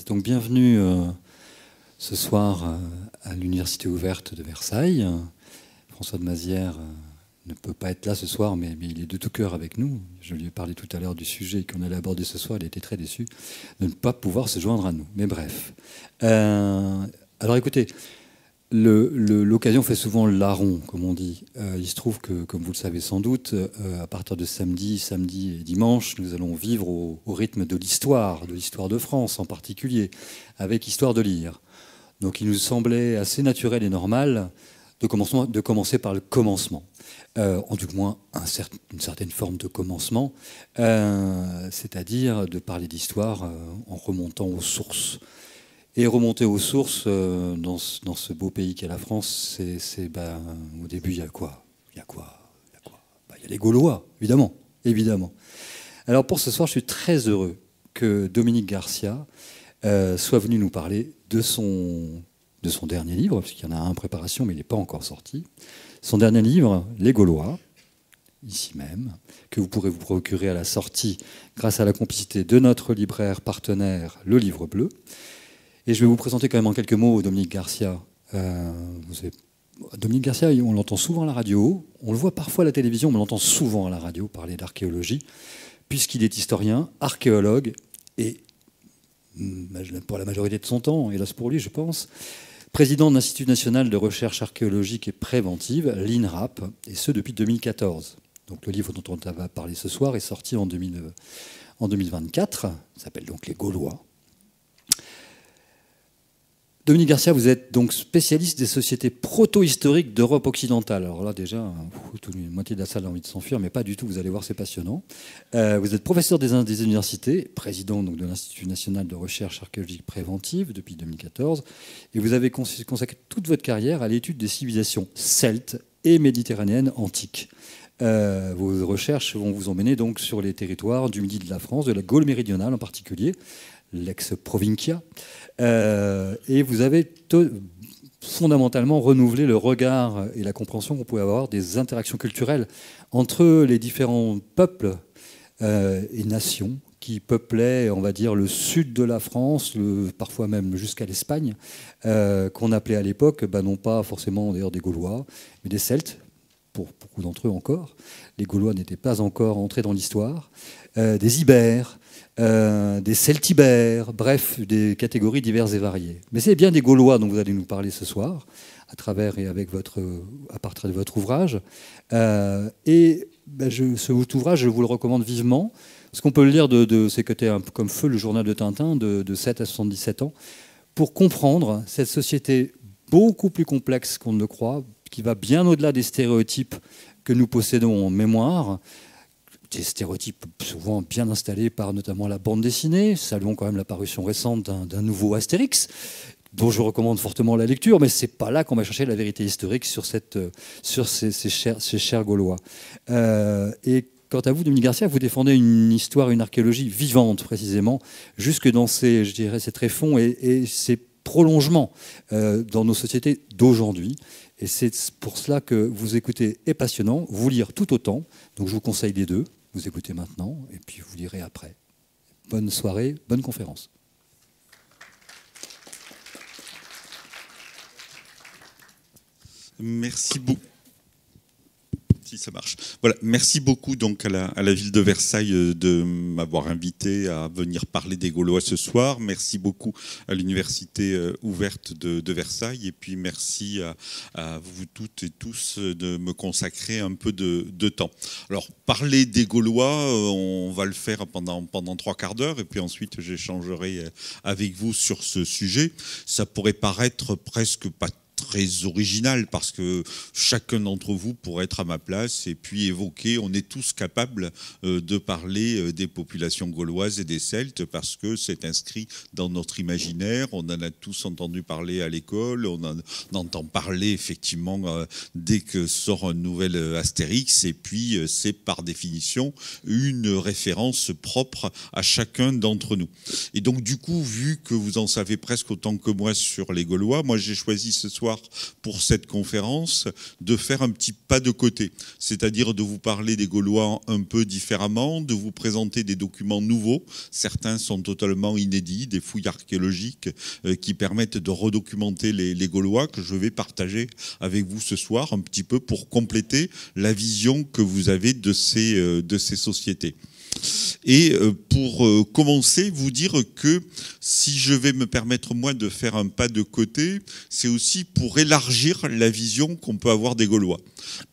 Donc bienvenue ce soir à l'Université ouverte de Versailles. François de Mazières ne peut pas être là ce soir, mais il est de tout cœur avec nous. Je lui ai parlé tout à l'heure du sujet qu'on allait aborder ce soir. Il était très déçu de ne pas pouvoir se joindre à nous. Mais bref. Alors écoutez, l'occasion fait souvent le larron, comme on dit. Il se trouve que, comme vous le savez sans doute, à partir de samedi et dimanche, nous allons vivre au rythme de l'histoire de France en particulier, avec Histoire de lire. Donc il nous semblait assez naturel et normal de commencer par le commencement. En du moins une certaine forme de commencement, c'est-à-dire de parler d'histoire en remontant aux sources. Et remonter aux sources dans ce beau pays qu'est la France, au début, il y a quoi ? Il y a les Gaulois, évidemment. Alors pour ce soir, je suis très heureux que Dominique Garcia soit venu nous parler de son dernier livre, puisqu'il y en a un en préparation, mais il n'est pas encore sorti. Son dernier livre, Les Gaulois, ici même, que vous pourrez vous procurer à la sortie grâce à la complicité de notre libraire partenaire, Le Livre Bleu. Et je vais vous présenter quand même en quelques mots Dominique Garcia. Dominique Garcia, on l'entend souvent à la radio, on le voit parfois à la télévision, mais on l'entend souvent à la radio parler d'archéologie, puisqu'il est historien, archéologue, et pour la majorité de son temps, hélas pour lui je pense, président de l'Institut national de recherche archéologique et préventive, l'INRAP, et ce depuis 2014. Donc le livre dont on va parler ce soir est sorti en 2024, il s'appelle donc Les Gaulois. Dominique Garcia, vous êtes donc spécialiste des sociétés proto-historiques d'Europe occidentale. Alors là, déjà, la moitié de la salle a envie de s'enfuir, mais pas du tout, vous allez voir, c'est passionnant. Vous êtes professeur des universités, président donc, de l'Institut national de recherche archéologique préventive depuis 2014, et vous avez consacré toute votre carrière à l'étude des civilisations celtes et méditerranéennes antiques. Vos recherches vont vous emmener donc sur les territoires du midi de la France, de la Gaule méridionale en particulier, l'ex-Provincia, et vous avez fondamentalement renouvelé le regard et la compréhension qu'on pouvait avoir des interactions culturelles entre les différents peuples et nations qui peuplaient, on va dire, le sud de la France, parfois même jusqu'à l'Espagne, qu'on appelait à l'époque, non pas forcément d'ailleurs des Gaulois, mais des Celtes, pour beaucoup d'entre eux encore. Les Gaulois n'étaient pas encore entrés dans l'histoire. Des Ibères, des Celtibères, bref, des catégories diverses et variées. Mais c'est bien des Gaulois dont vous allez nous parler ce soir, à partir de votre ouvrage. Cet ouvrage, je vous le recommande vivement, parce qu'on peut le lire c'est côté un peu comme feu, le journal de Tintin, de 7 à 77 ans, pour comprendre cette société beaucoup plus complexe qu'on ne le croit, qui va bien au-delà des stéréotypes que nous possédons en mémoire, des stéréotypes souvent bien installés par notamment la bande dessinée. Saluons quand même la parution récente d'un nouveau Astérix, dont je recommande fortement la lecture, mais c'est pas là qu'on va chercher la vérité historique sur ces chers Gaulois. Et quant à vous, Dominique Garcia, vous défendez une histoire, une archéologie vivante, précisément, jusque dans ces tréfonds et ces prolongements dans nos sociétés d'aujourd'hui. Et c'est pour cela que vous écoutez est passionnant, vous lire tout autant. Donc je vous conseille les deux. Vous écoutez maintenant et puis vous lirez après. Bonne soirée, bonne conférence. Merci beaucoup. Si ça marche. Voilà, merci beaucoup donc à la ville de Versailles de m'avoir invité à venir parler des Gaulois ce soir. Merci beaucoup à l'université ouverte de Versailles et puis merci à vous toutes et tous de me consacrer un peu de temps. Alors parler des Gaulois, on va le faire pendant 3 quarts d'heure et puis ensuite j'échangerai avec vous sur ce sujet. Ça pourrait paraître presque pas très original parce que chacun d'entre vous pourrait être à ma place et puis évoquer, on est tous capables de parler des populations gauloises et des Celtes parce que c'est inscrit dans notre imaginaire, on en a tous entendu parler à l'école, on en entend parler effectivement dès que sort un nouvel Astérix et puis c'est par définition une référence propre à chacun d'entre nous. Et donc du coup, vu que vous en savez presque autant que moi sur les Gaulois, moi j'ai choisi ce soir pour cette conférence de faire un petit pas de côté, c'est-à-dire de vous parler des Gaulois un peu différemment, de vous présenter des documents nouveaux, certains sont totalement inédits, des fouilles archéologiques qui permettent de redocumenter les Gaulois que je vais partager avec vous ce soir un petit peu pour compléter la vision que vous avez de ces sociétés. Et pour commencer, vous dire que si je vais me permettre moi de faire un pas de côté, c'est aussi pour élargir la vision qu'on peut avoir des Gaulois.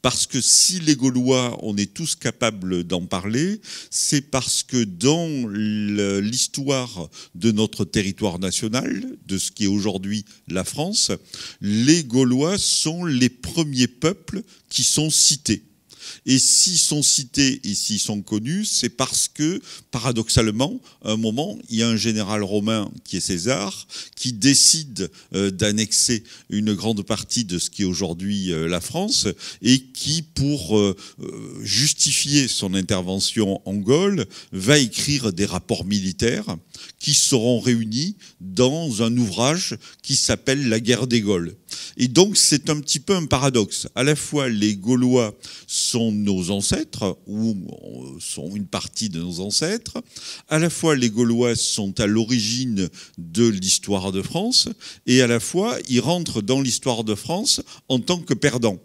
Parce que si les Gaulois, on est tous capables d'en parler, c'est parce que dans l'histoire de notre territoire national, de ce qui est aujourd'hui la France, les Gaulois sont les premiers peuples qui sont cités. Et s'ils sont cités et s'ils sont connus, c'est parce que, paradoxalement, à un moment, il y a un général romain qui est César, qui décide d'annexer une grande partie de ce qui est aujourd'hui la France, et qui, pour justifier son intervention en Gaule, va écrire des rapports militaires qui seront réunis dans un ouvrage qui s'appelle La guerre des Gaules. Et donc, c'est un petit peu un paradoxe. À la fois, les Gaulois sont nos ancêtres, ou sont une partie de nos ancêtres. À la fois, les Gaulois sont à l'origine de l'histoire de France, et à la fois, ils rentrent dans l'histoire de France en tant que perdants.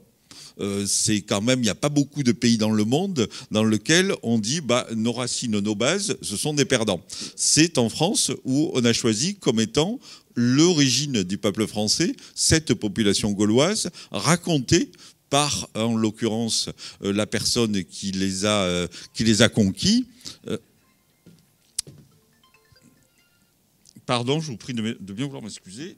C'est quand même, il n'y a pas beaucoup de pays dans le monde dans lequel on dit nos racines, nos bases, ce sont des perdants. C'est en France où on a choisi comme étant l'origine du peuple français, cette population gauloise, racontée par, en l'occurrence, la personne qui les a conquis. Pardon, je vous prie de bien vouloir m'excuser.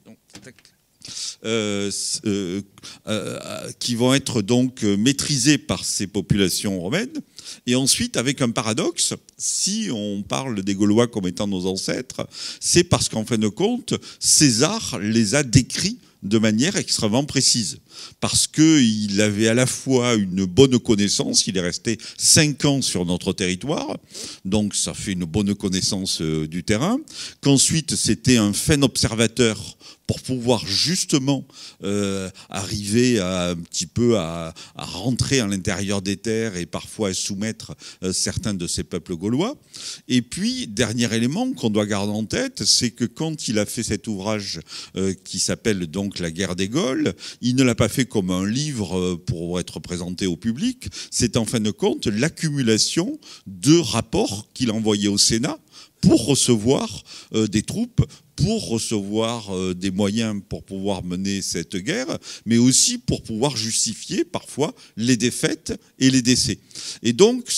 Qui vont être donc maîtrisés par ces populations romaines. Et ensuite, avec un paradoxe, si on parle des Gaulois comme étant nos ancêtres, c'est parce qu'en fin de compte, César les a décrits de manière extrêmement précise. Parce qu'il avait à la fois une bonne connaissance, il est resté 5 ans sur notre territoire, donc ça fait une bonne connaissance du terrain, qu'ensuite c'était un fin observateur pour pouvoir justement arriver un petit peu à rentrer à l'intérieur des terres et parfois à soumettre certains de ces peuples gaulois. Et puis, dernier élément qu'on doit garder en tête, c'est que quand il a fait cet ouvrage qui s'appelle donc La guerre des Gaules, il ne l'a pas fait comme un livre pour être présenté au public, c'est en fin de compte l'accumulation de rapports qu'il a envoyés au Sénat pour recevoir des troupes, pour recevoir des moyens pour pouvoir mener cette guerre, mais aussi pour pouvoir justifier parfois les défaites et les décès. Et donc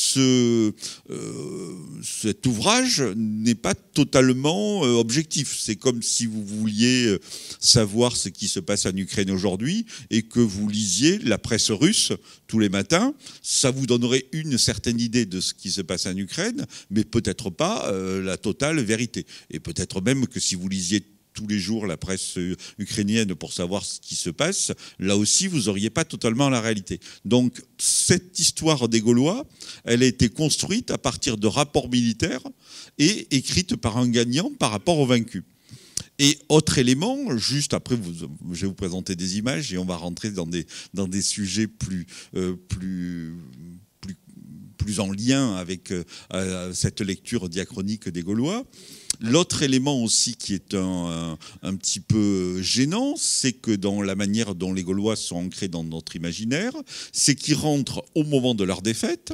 cet ouvrage n'est pas totalement objectif. C'est comme si vous vouliez savoir ce qui se passe en Ukraine aujourd'hui et que vous lisiez la presse russe tous les matins. Ça vous donnerait une certaine idée de ce qui se passe en Ukraine, mais peut-être pas la totale vérité. Et peut-être même que si vous lisiez tous les jours la presse ukrainienne pour savoir ce qui se passe, là aussi, vous n'auriez pas totalement la réalité. Donc, cette histoire des Gaulois, elle a été construite à partir de rapports militaires et écrite par un gagnant par rapport aux vaincus. Et autre élément, juste après, je vais vous présenter des images et on va rentrer dans des sujets plus en lien avec cette lecture diachronique des Gaulois. L'autre élément aussi qui est un petit peu gênant, c'est que dans la manière dont les Gaulois sont ancrés dans notre imaginaire, c'est qu'ils rentrent au moment de leur défaite,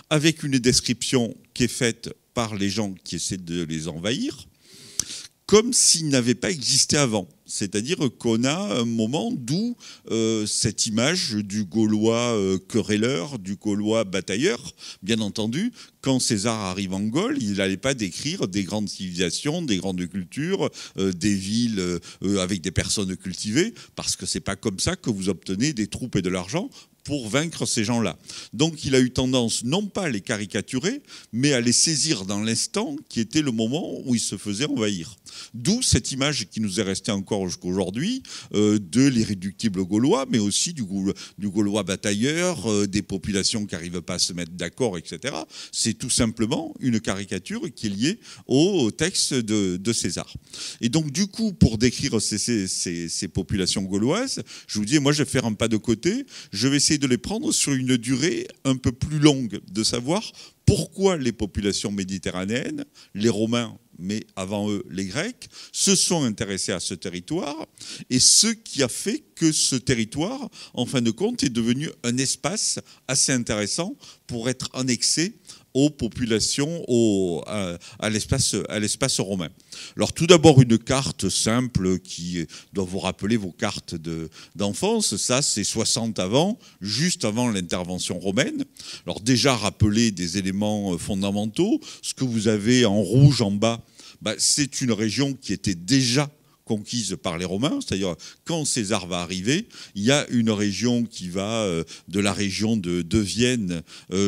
avec une description qui est faite par les gens qui essaient de les envahir, comme s'ils n'avaient pas existé avant. C'est-à-dire qu'on a un moment d'où cette image du Gaulois querelleur, du Gaulois batailleur, bien entendu, quand César arrive en Gaule, il n'allait pas décrire des grandes civilisations, des grandes cultures, des villes avec des personnes cultivées, parce que c'est pas comme ça que vous obtenez des troupes et de l'argent pour vaincre ces gens-là. Donc il a eu tendance non pas à les caricaturer, mais à les saisir dans l'instant qui était le moment où il se faisait envahir. D'où cette image qui nous est restée encore jusqu'aujourd'hui de l'irréductible Gaulois, mais aussi du Gaulois batailleur, des populations qui n'arrivent pas à se mettre d'accord, etc. C'est tout simplement une caricature qui est liée au texte de César. Et donc du coup, pour décrire ces populations gauloises, je vous dis, moi je vais faire un pas de côté, je vais essayer de les prendre sur une durée un peu plus longue, de savoir pourquoi les populations méditerranéennes, les Romains, mais avant eux les Grecs, se sont intéressés à ce territoire et ce qui a fait que ce territoire, en fin de compte, est devenu un espace assez intéressant pour être annexé aux populations, à l'espace romain. Alors tout d'abord une carte simple qui doit vous rappeler vos cartes d'enfance, ça c'est 60 avant, juste avant l'intervention romaine. Alors déjà rappeler des éléments fondamentaux, ce que vous avez en rouge en bas, c'est une région qui était déjà conquise par les Romains, c'est-à-dire quand César va arriver, il y a une région qui va de la région de Vienne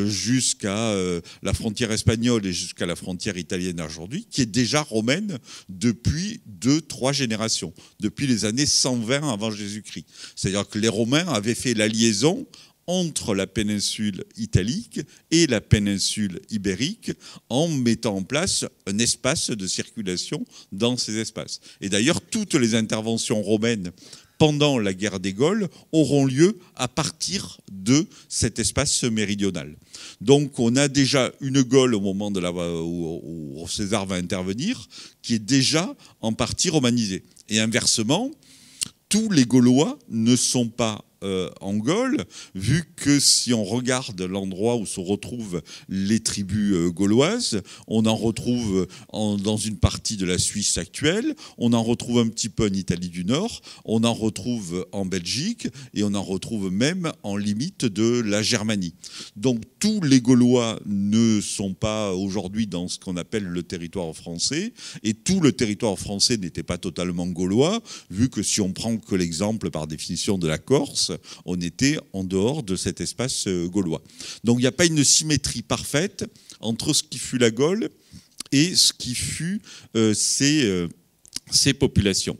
jusqu'à la frontière espagnole et jusqu'à la frontière italienne aujourd'hui, qui est déjà romaine depuis 2-3 générations, depuis les années 120 avant Jésus-Christ. C'est-à-dire que les Romains avaient fait la liaison entre la péninsule italique et la péninsule ibérique en mettant en place un espace de circulation dans ces espaces. Et d'ailleurs, toutes les interventions romaines pendant la guerre des Gaules auront lieu à partir de cet espace méridional. Donc on a déjà une Gaule au moment où César va intervenir qui est déjà en partie romanisée. Et inversement, tous les Gaulois ne sont pas en Gaule, vu que si on regarde l'endroit où se retrouvent les tribus gauloises, on en retrouve dans une partie de la Suisse actuelle, on en retrouve un petit peu en Italie du Nord, on en retrouve en Belgique et on en retrouve même en limite de la Germanie. Donc tous les Gaulois ne sont pas aujourd'hui dans ce qu'on appelle le territoire français et tout le territoire français n'était pas totalement gaulois, vu que si on prend que l'exemple par définition de la Corse, on était en dehors de cet espace gaulois. Donc il n'y a pas une symétrie parfaite entre ce qui fut la Gaule et ce qui fut ces populations.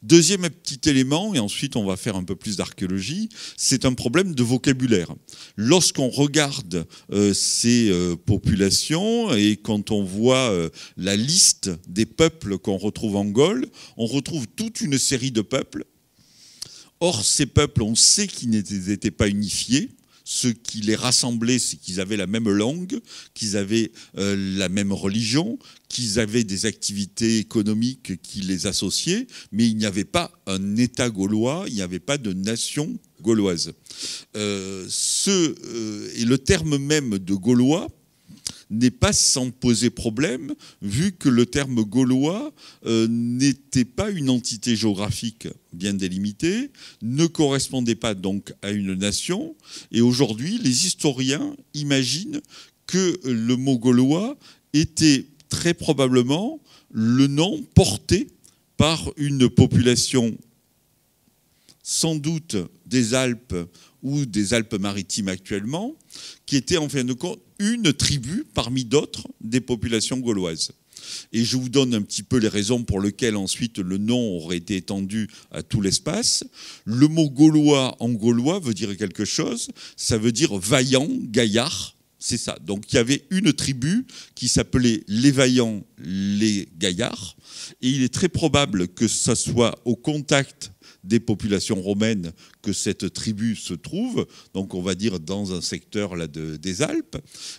Deuxième petit élément, et ensuite on va faire un peu plus d'archéologie, c'est un problème de vocabulaire. Lorsqu'on regarde ces populations et quand on voit la liste des peuples qu'on retrouve en Gaule, on retrouve toute une série de peuples. Or, ces peuples, on sait qu'ils n'étaient pas unifiés. Ce qui les rassemblait, c'est qu'ils avaient la même langue, qu'ils avaient la même religion, qu'ils avaient des activités économiques qui les associaient, mais il n'y avait pas un État gaulois, il n'y avait pas de nation gauloise. Et le terme même de Gaulois n'est pas sans poser problème, vu que le terme gaulois n'était pas une entité géographique bien délimitée, ne correspondait pas donc à une nation, et aujourd'hui les historiens imaginent que le mot gaulois était très probablement le nom porté par une population sans doute des Alpes ou des Alpes-Maritimes actuellement, qui était en fin de compte une tribu parmi d'autres des populations gauloises. Et je vous donne un petit peu les raisons pour lesquelles ensuite le nom aurait été étendu à tout l'espace. Le mot gaulois en gaulois veut dire quelque chose, ça veut dire vaillant, gaillard, c'est ça. Donc il y avait une tribu qui s'appelait les vaillants, les gaillards, et il est très probable que ça soit au contact des populations romaines que cette tribu se trouve, donc on va dire dans un secteur là des Alpes,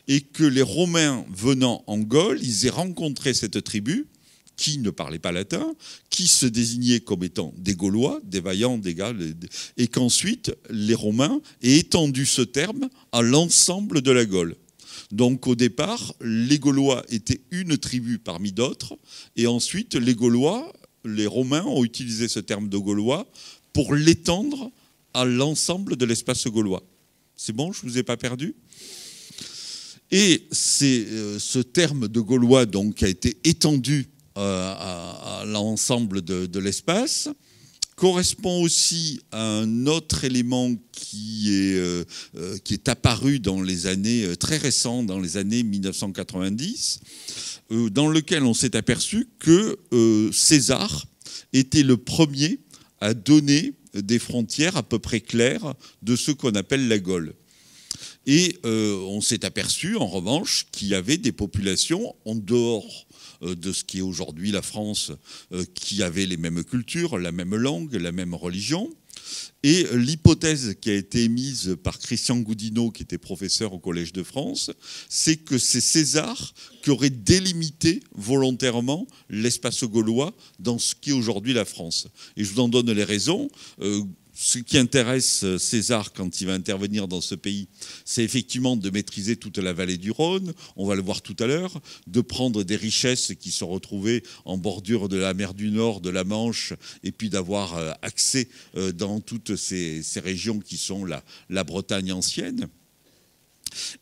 et que les Romains venant en Gaule, ils aient rencontré cette tribu qui ne parlait pas latin, qui se désignait comme étant des Gaulois, des vaillants, des gars, et qu'ensuite les Romains aient étendu ce terme à l'ensemble de la Gaule. Donc au départ, les Gaulois étaient une tribu parmi d'autres, et ensuite les Gaulois les Romains ont utilisé ce terme de Gaulois pour l'étendre à l'ensemble de l'espace gaulois. C'est bon, je ne vous ai pas perdu? Et c'est ce terme de Gaulois donc, qui a été étendu à l'ensemble de l'espace, correspond aussi à un autre élément qui est apparu dans les années très récentes, dans les années 1990, dans lequel on s'est aperçu que César était le premier à donner des frontières à peu près claires de ce qu'on appelle la Gaule. Et on s'est aperçu, en revanche, qu'il y avait des populations en dehors de ce qui est aujourd'hui la France, qui avaient les mêmes cultures, la même langue, la même religion. Et l'hypothèse qui a été émise par Christian Goudineau, qui était professeur au Collège de France, c'est que c'est César qui aurait délimité volontairement l'espace gaulois dans ce qui est aujourd'hui la France. Et je vous en donne les raisons. Ce qui intéresse César quand il va intervenir dans ce pays, c'est effectivement de maîtriser toute la vallée du Rhône, on va le voir tout à l'heure, de prendre des richesses qui sont retrouvées en bordure de la mer du Nord, de la Manche, et puis d'avoir accès dans toutes ces régions qui sont la Bretagne ancienne.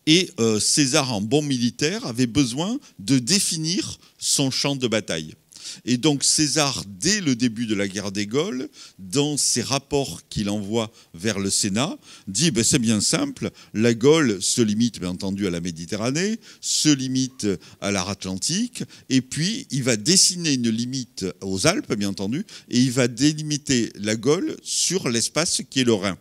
Et César, en bon militaire, avait besoin de définir son champ de bataille. Et donc César, dès le début de la guerre des Gaules, dans ses rapports qu'il envoie vers le Sénat, dit ben, c'est bien simple, la Gaule se limite bien entendu à la Méditerranée, se limite à l'art Atlantique, et puis il va dessiner une limite aux Alpes, bien entendu, et il va délimiter la Gaule sur l'espace qui est le Rhin.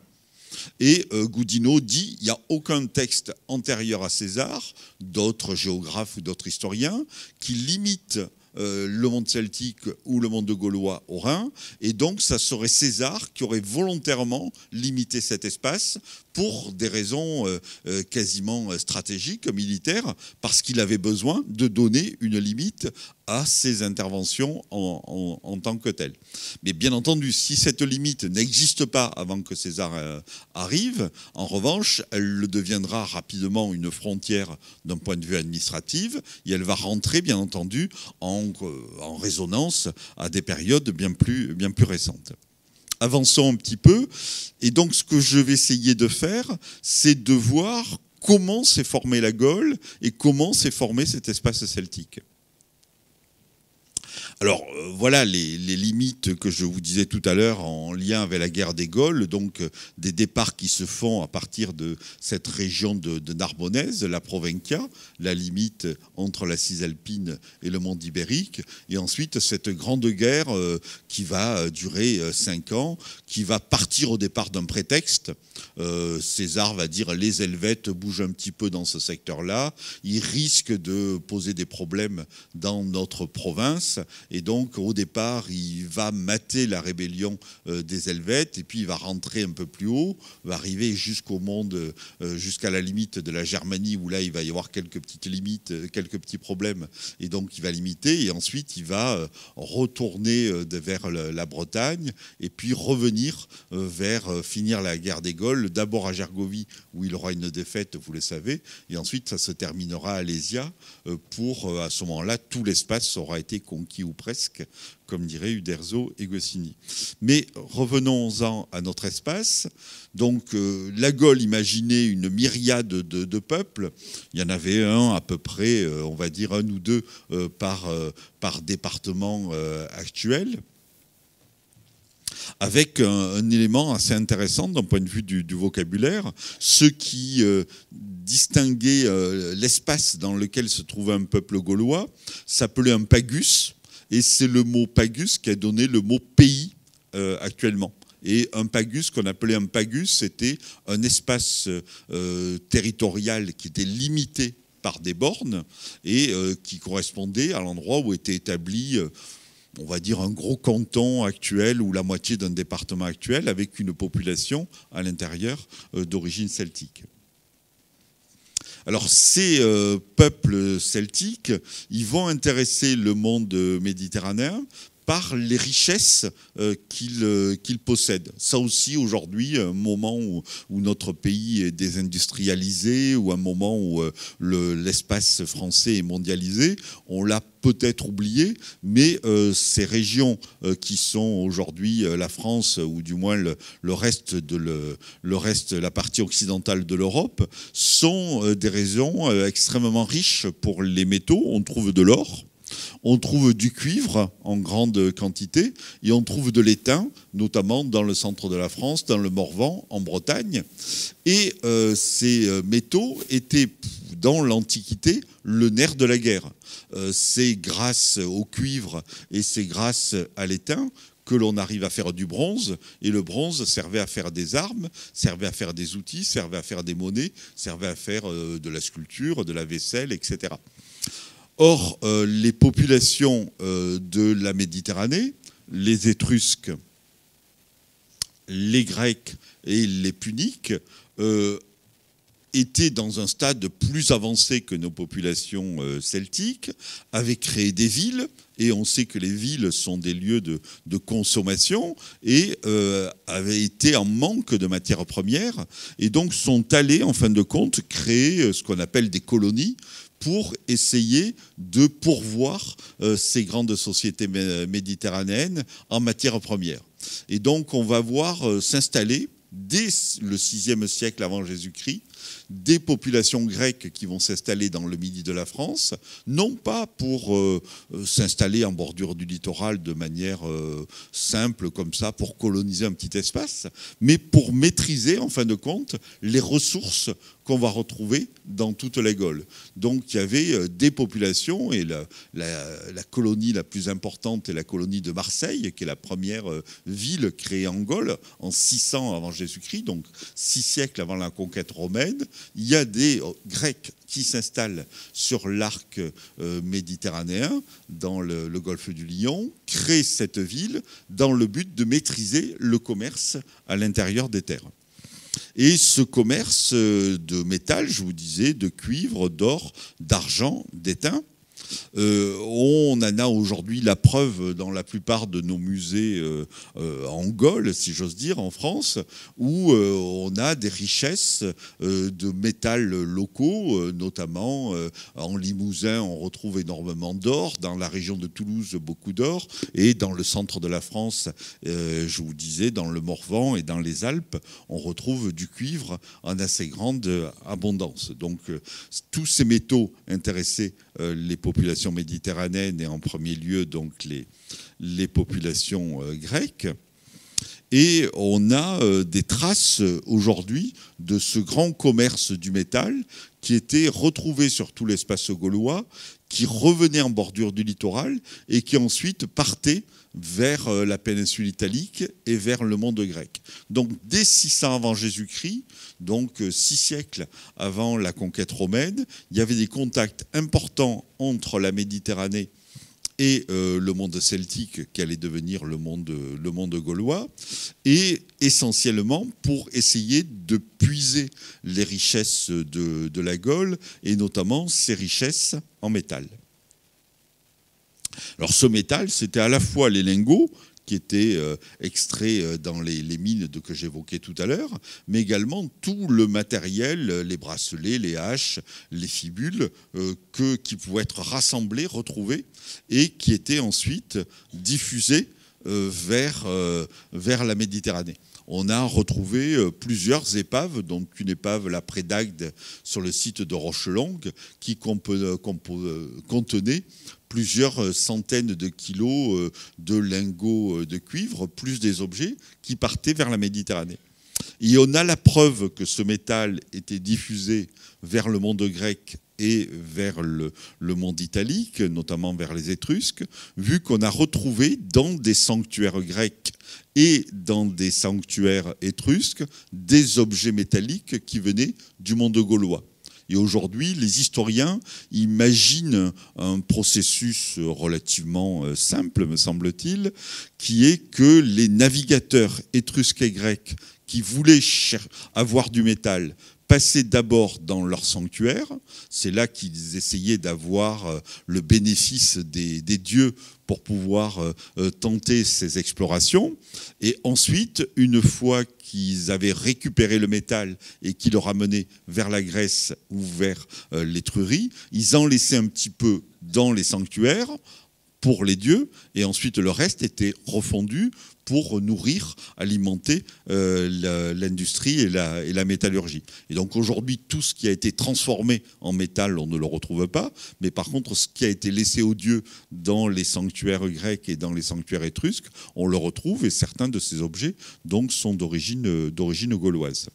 Et Goudineau dit il n'y a aucun texte antérieur à César, d'autres géographes ou d'autres historiens, qui limite le monde celtique ou le monde gaulois au Rhin, et donc ça serait César qui aurait volontairement limité cet espace pour des raisons quasiment stratégiques, militaires, parce qu'il avait besoin de donner une limite à ses interventions en tant que telles. Mais bien entendu, si cette limite n'existe pas avant que César arrive, en revanche, elle deviendra rapidement une frontière d'un point de vue administratif, et elle va rentrer, bien entendu, en résonance à des périodes bien plus récentes. Avançons un petit peu, et donc ce que je vais essayer de faire, c'est de voir comment s'est formée la Gaule et comment s'est formé cet espace celtique. Alors voilà les limites que je vous disais tout à l'heure en lien avec la guerre des Gaules, donc des départs qui se font à partir de cette région de Narbonnaise, la Proventia, la limite entre la Cisalpine et le monde ibérique, et ensuite cette grande guerre qui va durer 5 ans, qui va partir au départ d'un prétexte. César va dire les Helvètes bougent un petit peu dans ce secteur-là, ils risquent de poser des problèmes dans notre province. Et donc, au départ, il va mater la rébellion des Helvètes, et puis il va rentrer un peu plus haut, va arriver jusqu'au monde, jusqu'à la limite de la Germanie, où là, il va y avoir quelques petites limites, quelques petits problèmes, et donc il va limiter, et ensuite, il va retourner vers la Bretagne, et puis revenir vers finir la guerre des Gaules, d'abord à Gergovie, où il aura une défaite, vous le savez, et ensuite, ça se terminera à Alésia, pour, à ce moment-là, tout l'espace aura été conquis ou presque, comme dirait Uderzo et Goscinny. Mais revenons-en à notre espace. Donc la Gaule, imaginez une myriade de peuples. Il y en avait un à peu près, on va dire un ou deux par département actuel, avec un élément assez intéressant d'un point de vue du vocabulaire. Ce qui distinguait l'espace dans lequel se trouvait un peuple gaulois s'appelait un pagus, et c'est le mot pagus qui a donné le mot pays actuellement. Et un pagus, qu'on appelait un pagus, c'était un espace territorial qui était limité par des bornes et qui correspondait à l'endroit où était établi on va dire un gros canton actuel ou la moitié d'un département actuel avec une population à l'intérieur d'origine celtique. Alors ces peuples celtiques, ils vont intéresser le monde méditerranéen par les richesses qu'il possède. Ça aussi, aujourd'hui, un moment où notre pays est désindustrialisé, ou un moment où l'espace français est mondialisé, on l'a peut-être oublié, mais ces régions qui sont aujourd'hui la France, ou du moins le reste, la partie occidentale de l'Europe, sont des régions extrêmement riches pour les métaux. On trouve de l'or, on trouve du cuivre en grande quantité, et on trouve de l'étain, notamment dans le centre de la France, dans le Morvan, en Bretagne. Et ces métaux étaient, dans l'Antiquité, le nerf de la guerre. C'est grâce au cuivre et c'est grâce à l'étain que l'on arrive à faire du bronze, et le bronze servait à faire des armes, servait à faire des outils, servait à faire des monnaies, servait à faire de la sculpture, de la vaisselle, etc. Or, les populations de la Méditerranée, les Étrusques, les Grecs et les Puniques, étaient dans un stade plus avancé que nos populations celtiques, avaient créé des villes, et on sait que les villes sont des lieux de consommation, et avaient été en manque de matières premières, et donc sont allés, en fin de compte, créer ce qu'on appelle des colonies, pour essayer de pourvoir ces grandes sociétés méditerranéennes en matières premières. Et donc on va voir s'installer, dès le VIe siècle avant Jésus-Christ, des populations grecques qui vont s'installer dans le midi de la France, non pas pour s'installer en bordure du littoral de manière simple comme ça, pour coloniser un petit espace, mais pour maîtriser, en fin de compte, les ressources qu'on va retrouver dans toute la Gaule. Donc il y avait des populations, et la colonie la plus importante est la colonie de Marseille, qui est la première ville créée en Gaule en 600 avant Jésus-Christ, donc 6 siècles avant la conquête romaine. Il y a des Grecs qui s'installent sur l'arc méditerranéen, dans le golfe du Lion, créent cette ville dans le but de maîtriser le commerce à l'intérieur des terres. Et ce commerce de métal, je vous disais, de cuivre, d'or, d'argent, d'étain, on en a aujourd'hui la preuve dans la plupart de nos musées en Gaule, si j'ose dire, en France, où on a des richesses de métal locaux, notamment en Limousin, on retrouve énormément d'or, dans la région de Toulouse, beaucoup d'or, et dans le centre de la France, je vous disais, dans le Morvan et dans les Alpes, on retrouve du cuivre en assez grande abondance. Donc tous ces métaux intéressaient les populations méditerranéennes, et en premier lieu donc les populations grecques. Et on a des traces aujourd'hui de ce grand commerce du métal qui était retrouvé sur tout l'espace gaulois, qui revenait en bordure du littoral et qui ensuite partait vers la péninsule italique et vers le monde grec. Donc dès 600 avant Jésus-Christ, donc 6 siècles avant la conquête romaine, il y avait des contacts importants entre la Méditerranée et le monde celtique, qui allait devenir le monde gaulois, et essentiellement pour essayer de puiser les richesses de la Gaule, et notamment ces richesses en métal. Alors ce métal, c'était à la fois les lingots, qui étaient extraits dans les mines que j'évoquais tout à l'heure, mais également tout le matériel, les bracelets, les haches, les fibules, qui pouvaient être rassemblés, retrouvés, et qui étaient ensuite diffusés vers la Méditerranée. On a retrouvé plusieurs épaves, donc une épave, la Prédagde, sur le site de Rochelongue, qui contenait plusieurs centaines de kilos de lingots de cuivre, plus des objets qui partaient vers la Méditerranée. Et on a la preuve que ce métal était diffusé vers le monde grec et vers le monde italique, notamment vers les Étrusques, vu qu'on a retrouvé dans des sanctuaires grecs et dans des sanctuaires étrusques des objets métalliques qui venaient du monde gaulois. Et aujourd'hui, les historiens imaginent un processus relativement simple, me semble-t-il, qui est que les navigateurs étrusques et grecs qui voulaient avoir du métal passaient d'abord dans leur sanctuaire. C'est là qu'ils essayaient d'avoir le bénéfice des dieux pour pouvoir tenter ces explorations. Et ensuite, une fois qu'ils avaient récupéré le métal et qu'ils le ramenaient vers la Grèce ou vers l'Étrurie, ils en laissaient un petit peu dans les sanctuaires pour les dieux, et ensuite le reste était refondu pour nourrir, alimenter l'industrie et la métallurgie. Et donc aujourd'hui, tout ce qui a été transformé en métal, on ne le retrouve pas, mais par contre, ce qui a été laissé aux dieux dans les sanctuaires grecs et dans les sanctuaires étrusques, on le retrouve, et certains de ces objets donc, sont d'origine gauloise.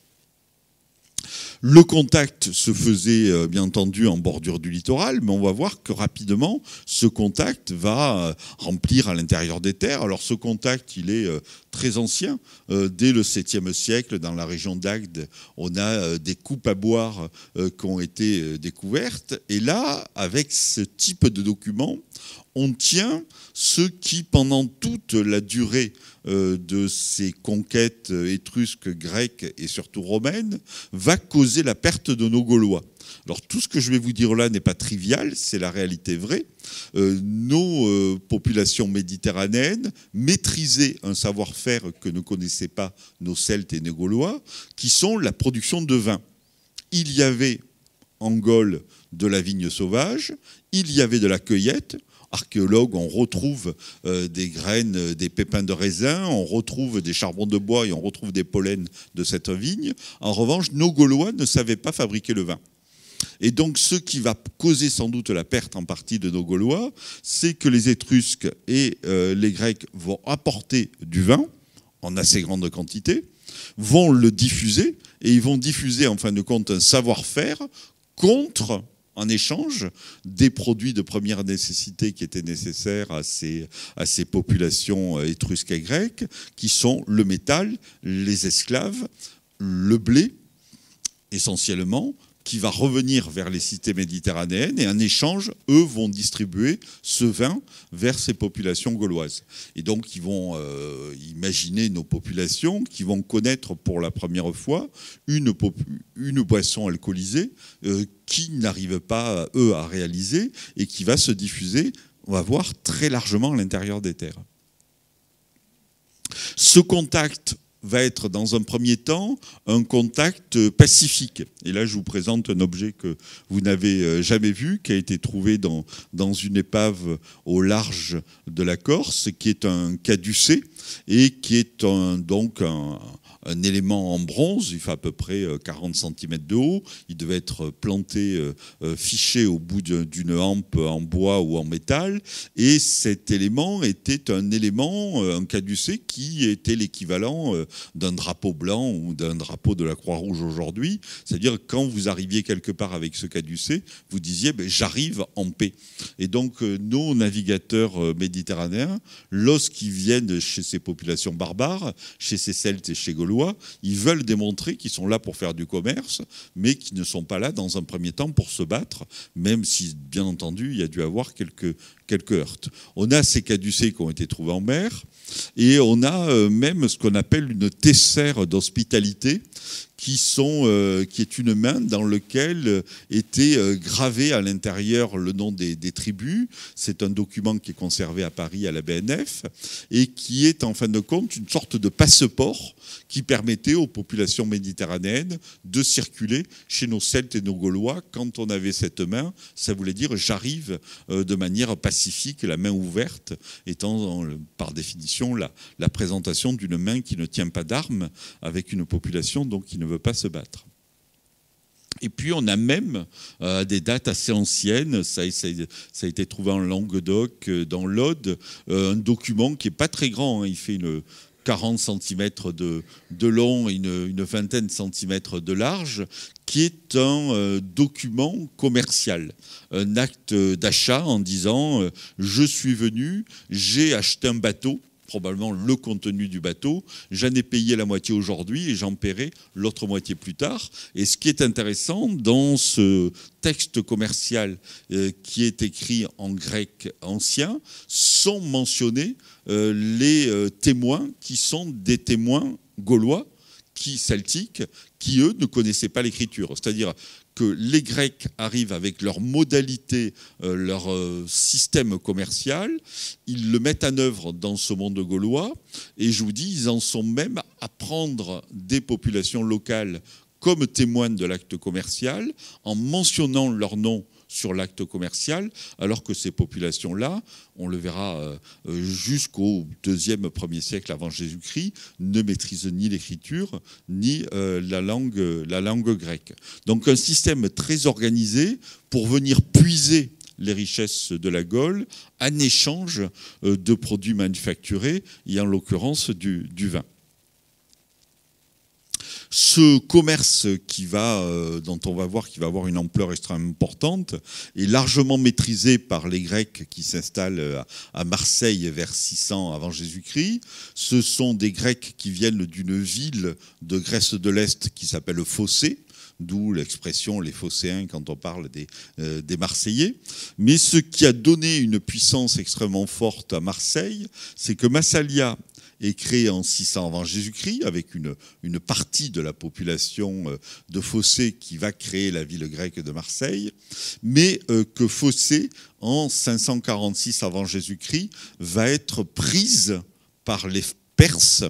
Le contact se faisait bien entendu en bordure du littoral, mais on va voir que rapidement, ce contact va remplir à l'intérieur des terres. Alors ce contact, il est très ancien. Dès le 7e siècle, dans la région d'Agde, on a des coupes à boire qui ont été découvertes. Et là, avec ce type de document, on tient ce qui, pendant toute la durée de ces conquêtes étrusques, grecques et surtout romaines, va causer la perte de nos Gaulois. Alors tout ce que je vais vous dire là n'est pas trivial, c'est la réalité vraie. Nos populations méditerranéennes maîtrisaient un savoir-faire que ne connaissaient pas nos Celtes et nos Gaulois, qui sont la production de vin. Il y avait en Gaule de la vigne sauvage, il y avait de la cueillette. Archéologues, on retrouve des graines, des pépins de raisin, on retrouve des charbons de bois et on retrouve des pollens de cette vigne. En revanche, nos Gaulois ne savaient pas fabriquer le vin. Et donc, ce qui va causer sans doute la perte en partie de nos Gaulois, c'est que les Étrusques et les Grecs vont apporter du vin en assez grande quantité, vont le diffuser, et ils vont diffuser en fin de compte un savoir-faire contre, en échange, des produits de première nécessité qui étaient nécessaires à ces populations étrusques et grecques, qui sont le métal, les esclaves, le blé, essentiellement, qui va revenir vers les cités méditerranéennes, et en échange, eux vont distribuer ce vin vers ces populations gauloises. Et donc, ils vont imaginer nos populations qui vont connaître pour la première fois une boisson alcoolisée qui n'arrivent pas, eux, à réaliser, et qui va se diffuser, on va voir, très largement à l'intérieur des terres. Ce contact va être dans un premier temps un contact pacifique. Et là, je vous présente un objet que vous n'avez jamais vu, qui a été trouvé dans une épave au large de la Corse, qui est un caducée et qui est donc un élément en bronze. Il fait à peu près 40 cm de haut. Il devait être planté, fiché au bout d'une hampe en bois ou en métal. Et cet élément était un élément, un caducée, qui était l'équivalent d'un drapeau blanc ou d'un drapeau de la Croix-Rouge aujourd'hui. C'est-à-dire, quand vous arriviez quelque part avec ce caducée, vous disiez « j'arrive en paix ». Et donc, nos navigateurs méditerranéens, lorsqu'ils viennent chez ces populations barbares, chez ces Celtes et chez Gaulois, ils veulent démontrer qu'ils sont là pour faire du commerce, mais qu'ils ne sont pas là dans un premier temps pour se battre, même si, bien entendu, il y a dû avoir quelques heurts. On a ces caducées qui ont été trouvés en mer, et on a même ce qu'on appelle une tessère d'hospitalité, qui est une main dans laquelle était gravé à l'intérieur le nom des tribus. C'est un document qui est conservé à Paris à la BNF et qui est en fin de compte une sorte de passeport qui permettait aux populations méditerranéennes de circuler chez nos Celtes et nos Gaulois. Quand on avait cette main, ça voulait dire j'arrive de manière pacifique, la main ouverte étant par définition la présentation d'une main qui ne tient pas d'armes avec une population donc qui ne veut pas se battre. Et puis on a même des dates assez anciennes, ça a été trouvé en Languedoc, dans l'Aude, un document qui n'est pas très grand, hein, il fait 40 cm de long et une vingtaine de centimètres de large, qui est un document commercial, un acte d'achat en disant je suis venu, j'ai acheté un bateau, probablement le contenu du bateau, j'en ai payé la moitié aujourd'hui et j'en paierai l'autre moitié plus tard. Et ce qui est intéressant dans ce texte commercial qui est écrit en grec ancien, sont mentionnés les témoins qui sont des témoins gaulois celtiques qui, eux, ne connaissaient pas l'écriture. C'est-à-dire que les Grecs arrivent avec leur modalité, leur système commercial, ils le mettent en œuvre dans ce monde gaulois, et je vous dis, ils en sont même à prendre des populations locales comme témoins de l'acte commercial, en mentionnant leur nom sur l'acte commercial, alors que ces populations-là, on le verra jusqu'au 1er siècle avant Jésus-Christ, ne maîtrisent ni l'écriture, ni la langue grecque. Donc un système très organisé pour venir puiser les richesses de la Gaule en échange de produits manufacturés, et en l'occurrence du vin. Ce commerce dont on va voir qu'il va avoir une ampleur extrêmement importante est largement maîtrisé par les Grecs qui s'installent à Marseille vers 600 avant Jésus-Christ. Ce sont des Grecs qui viennent d'une ville de Grèce de l'Est qui s'appelle Phocée, d'où l'expression les Phocéens quand on parle des Marseillais. Mais ce qui a donné une puissance extrêmement forte à Marseille, c'est que Massalia est créé en 600 avant Jésus-Christ, avec une partie de la population de Phocée qui va créer la ville grecque de Marseille, mais que Phocée, en 546 avant Jésus-Christ, va être prise par les Perses.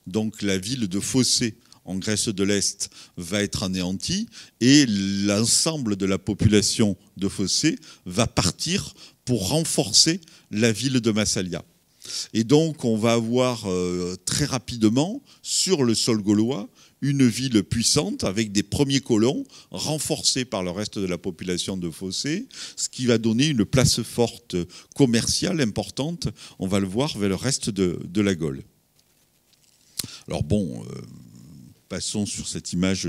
Donc la ville de Phocée, en Grèce de l'Est, va être anéantie, et l'ensemble de la population de Phocée va partir pour renforcer la ville de Massalia. Et donc, on va avoir très rapidement, sur le sol gaulois, une ville puissante avec des premiers colons renforcés par le reste de la population de Phocée, ce qui va donner une place forte commerciale importante, on va le voir, vers le reste de la Gaule. Alors bon, passons sur cette image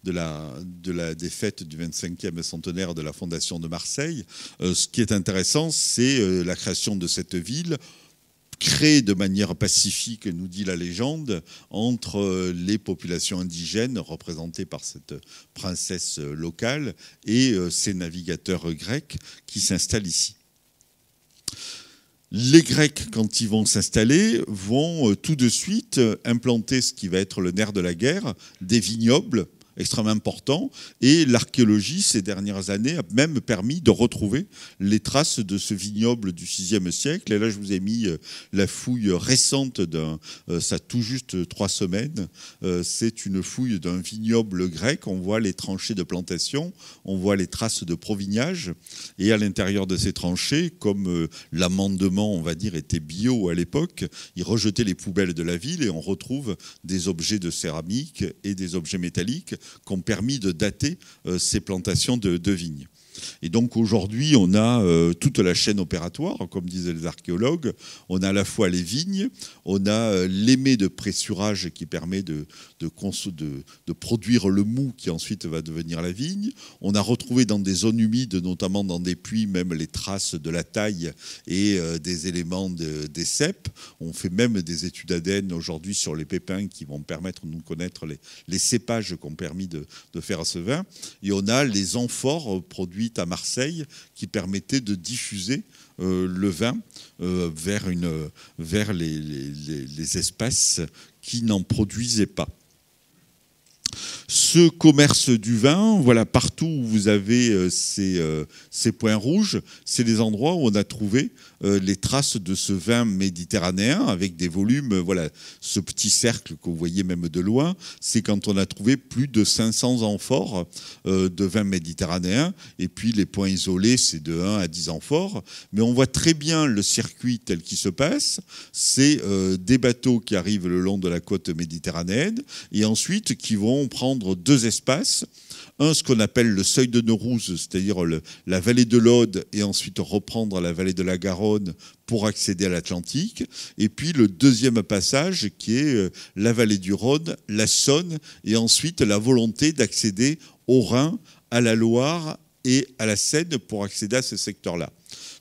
des fêtes du 25e centenaire de la fondation de Marseille. Ce qui est intéressant, c'est la création de cette ville, créée de manière pacifique, nous dit la légende, entre les populations indigènes représentées par cette princesse locale et ces navigateurs grecs qui s'installent ici. Les Grecs, quand ils vont s'installer, vont tout de suite implanter ce qui va être le nerf de la guerre, des vignobles extrêmement important, et l'archéologie ces dernières années a même permis de retrouver les traces de ce vignoble du VIe siècle. Et là, je vous ai mis la fouille récente ça a tout juste 3 semaines. C'est une fouille d'un vignoble grec. On voit les tranchées de plantation, on voit les traces de provignage, et à l'intérieur de ces tranchées, comme l'amendement, on va dire, était bio à l'époque, ils rejetaient les poubelles de la ville, et on retrouve des objets de céramique et des objets métalliques qui ont permis de dater ces plantations de vignes. Et donc aujourd'hui, on a toute la chaîne opératoire, comme disaient les archéologues. On a à la fois les vignes, on a l'émai de pressurage qui permet de produire le mou qui ensuite va devenir la vigne. On a retrouvé dans des zones humides, notamment dans des puits, même les traces de la taille et des éléments des ceps. On fait même des études ADN aujourd'hui sur les pépins qui vont permettre de nous connaître les cépages qui ont permis de faire ce vin. Et on a les amphores produites à Marseille qui permettaient de diffuser le vin vers les espaces qui n'en produisaient pas. Ce commerce du vin, voilà, partout où vous avez ces points rouges, c'est les endroits où on a trouvé les traces de ce vin méditerranéen avec des volumes. Voilà, ce petit cercle que vous voyez même de loin, c'est quand on a trouvé plus de 500 amphores de vin méditerranéen. Et puis les points isolés, c'est de 1 à 10 amphores. Mais on voit très bien le circuit tel qu'il se passe. C'est des bateaux qui arrivent le long de la côte méditerranéenne et ensuite qui vont prendre 2 espaces. Un, ce qu'on appelle le seuil de Neurouze, c'est-à-dire la vallée de l'Aude, et ensuite reprendre la vallée de la Garonne pour accéder à l'Atlantique. Et puis le deuxième passage qui est la vallée du Rhône, la Saône, et ensuite la volonté d'accéder au Rhin, à la Loire et à la Seine pour accéder à ce secteur-là.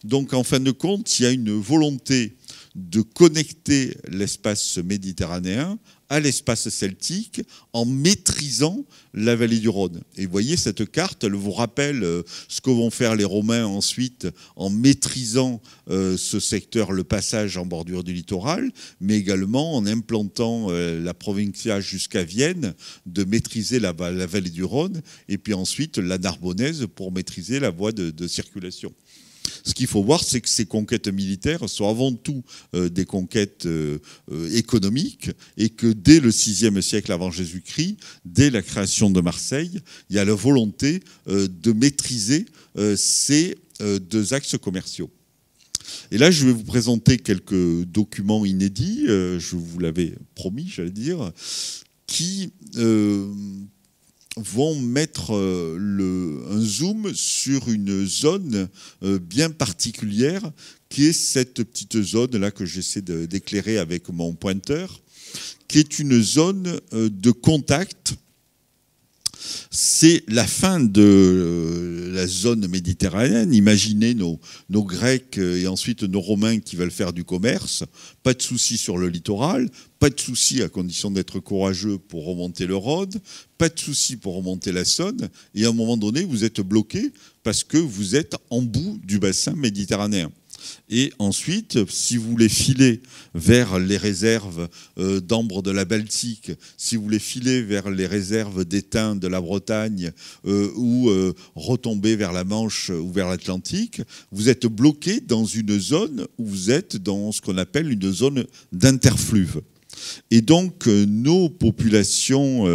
Donc en fin de compte, il y a une volonté de connecter l'espace méditerranéen à l'espace celtique en maîtrisant la vallée du Rhône. Et vous voyez, cette carte, elle vous rappelle ce que vont faire les Romains ensuite en maîtrisant ce secteur, le passage en bordure du littoral, mais également en implantant la provincia jusqu'à Vienne, de maîtriser la vallée du Rhône, et puis ensuite la Narbonnaise pour maîtriser la voie de circulation. Ce qu'il faut voir, c'est que ces conquêtes militaires sont avant tout des conquêtes économiques, et que dès le VIe siècle avant Jésus-Christ, dès la création de Marseille, il y a la volonté de maîtriser ces deux axes commerciaux. Et là, je vais vous présenter quelques documents inédits, je vous l'avais promis, j'allais dire, qui vont mettre un zoom sur une zone bien particulière, qui est cette petite zone-là que j'essaie d'éclairer avec mon pointeur, qui est une zone de contact. C'est la fin de la zone méditerranéenne. Imaginez nos Grecs et ensuite nos Romains qui veulent faire du commerce. Pas de souci sur le littoral, pas de souci à condition d'être courageux pour remonter le Rhône, pas de souci pour remonter la Saône. Et à un moment donné, vous êtes bloqué parce que vous êtes en bout du bassin méditerranéen. Et ensuite, si vous voulez filer vers les réserves d'ambre de la Baltique, si vous voulez filer vers les réserves d'étain de la Bretagne ou retomber vers la Manche ou vers l'Atlantique, vous êtes bloqué dans une zone où vous êtes dans ce qu'on appelle une zone d'interfluve. Et donc, nos populations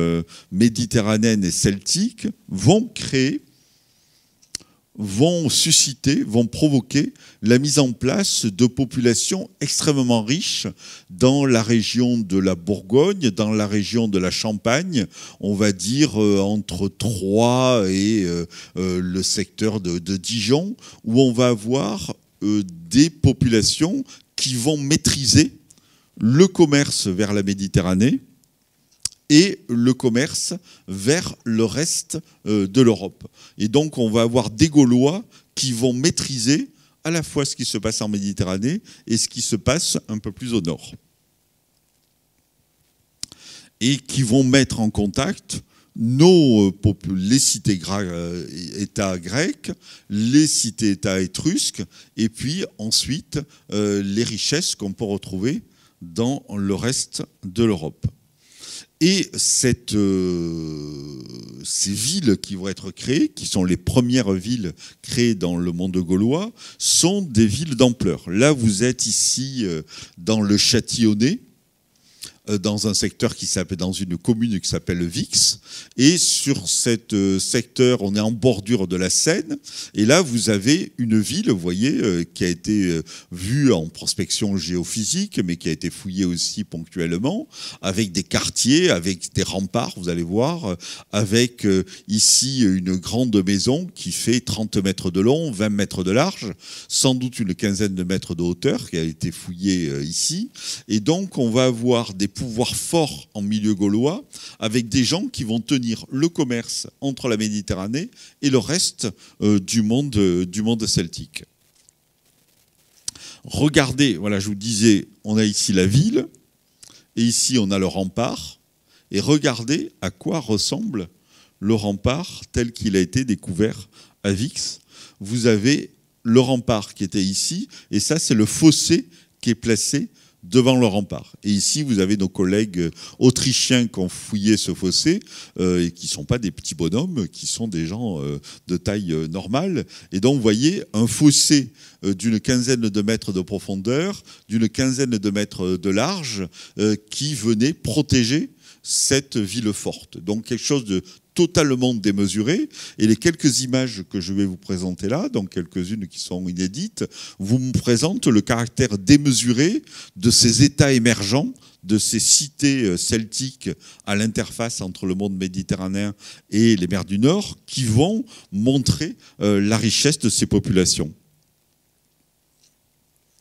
méditerranéennes et celtiques vont susciter, vont provoquer la mise en place de populations extrêmement riches dans la région de la Bourgogne, dans la région de la Champagne, on va dire entre Troyes et le secteur de Dijon, où on va avoir des populations qui vont maîtriser le commerce vers la Méditerranée et le commerce vers le reste de l'Europe. Et donc on va avoir des Gaulois qui vont maîtriser à la fois ce qui se passe en Méditerranée et ce qui se passe un peu plus au nord. Et qui vont mettre en contact les cités-États grecs, les cités-États étrusques, et puis ensuite les richesses qu'on peut retrouver dans le reste de l'Europe. Et ces villes qui vont être créées, qui sont les premières villes créées dans le monde gaulois, sont des villes d'ampleur. Là, vous êtes ici dans le Châtillonnais, dans un secteur qui s'appelle, dans une commune qui s'appelle Vix, et sur cet secteur, on est en bordure de la Seine, et là vous avez une ville, vous voyez, qui a été vue en prospection géophysique, mais qui a été fouillée aussi ponctuellement, avec des quartiers, avec des remparts, vous allez voir, avec ici une grande maison qui fait 30 mètres de long, 20 mètres de large, sans doute une quinzaine de mètres de hauteur, qui a été fouillée ici, et donc on va avoir des pouvoir fort en milieu gaulois, avec des gens qui vont tenir le commerce entre la Méditerranée et le reste du monde celtique. Regardez, voilà, je vous disais, on a ici la ville, et ici on a le rempart, et regardez à quoi ressemble le rempart tel qu'il a été découvert à Vix. Vous avez le rempart qui était ici, et ça c'est le fossé qui est placé devant le rempart. Et ici, vous avez nos collègues autrichiens qui ont fouillé ce fossé, et qui ne sont pas des petits bonhommes, qui sont des gens de taille normale. Et donc, vous voyez un fossé d'une quinzaine de mètres de profondeur, d'une quinzaine de mètres de large, qui venait protéger cette ville forte. Donc, quelque chose de totalement démesuré, et les quelques images que je vais vous présenter là, donc quelques-unes qui sont inédites, vous me présentent le caractère démesuré de ces États émergents, de ces cités celtiques à l'interface entre le monde méditerranéen et les mers du Nord, qui vont montrer la richesse de ces populations.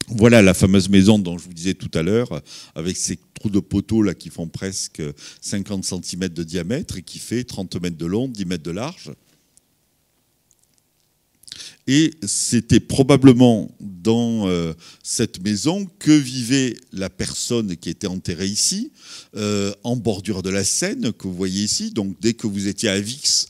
Voilà la fameuse maison dont je vous disais tout à l'heure, avec ces trous de poteaux là qui font presque 50 cm de diamètre et qui fait 30 mètres de long, 10 mètres de large. Et c'était probablement dans cette maison, que vivait la personne qui était enterrée ici, en bordure de la Seine, que vous voyez ici. Donc dès que vous étiez à Vix,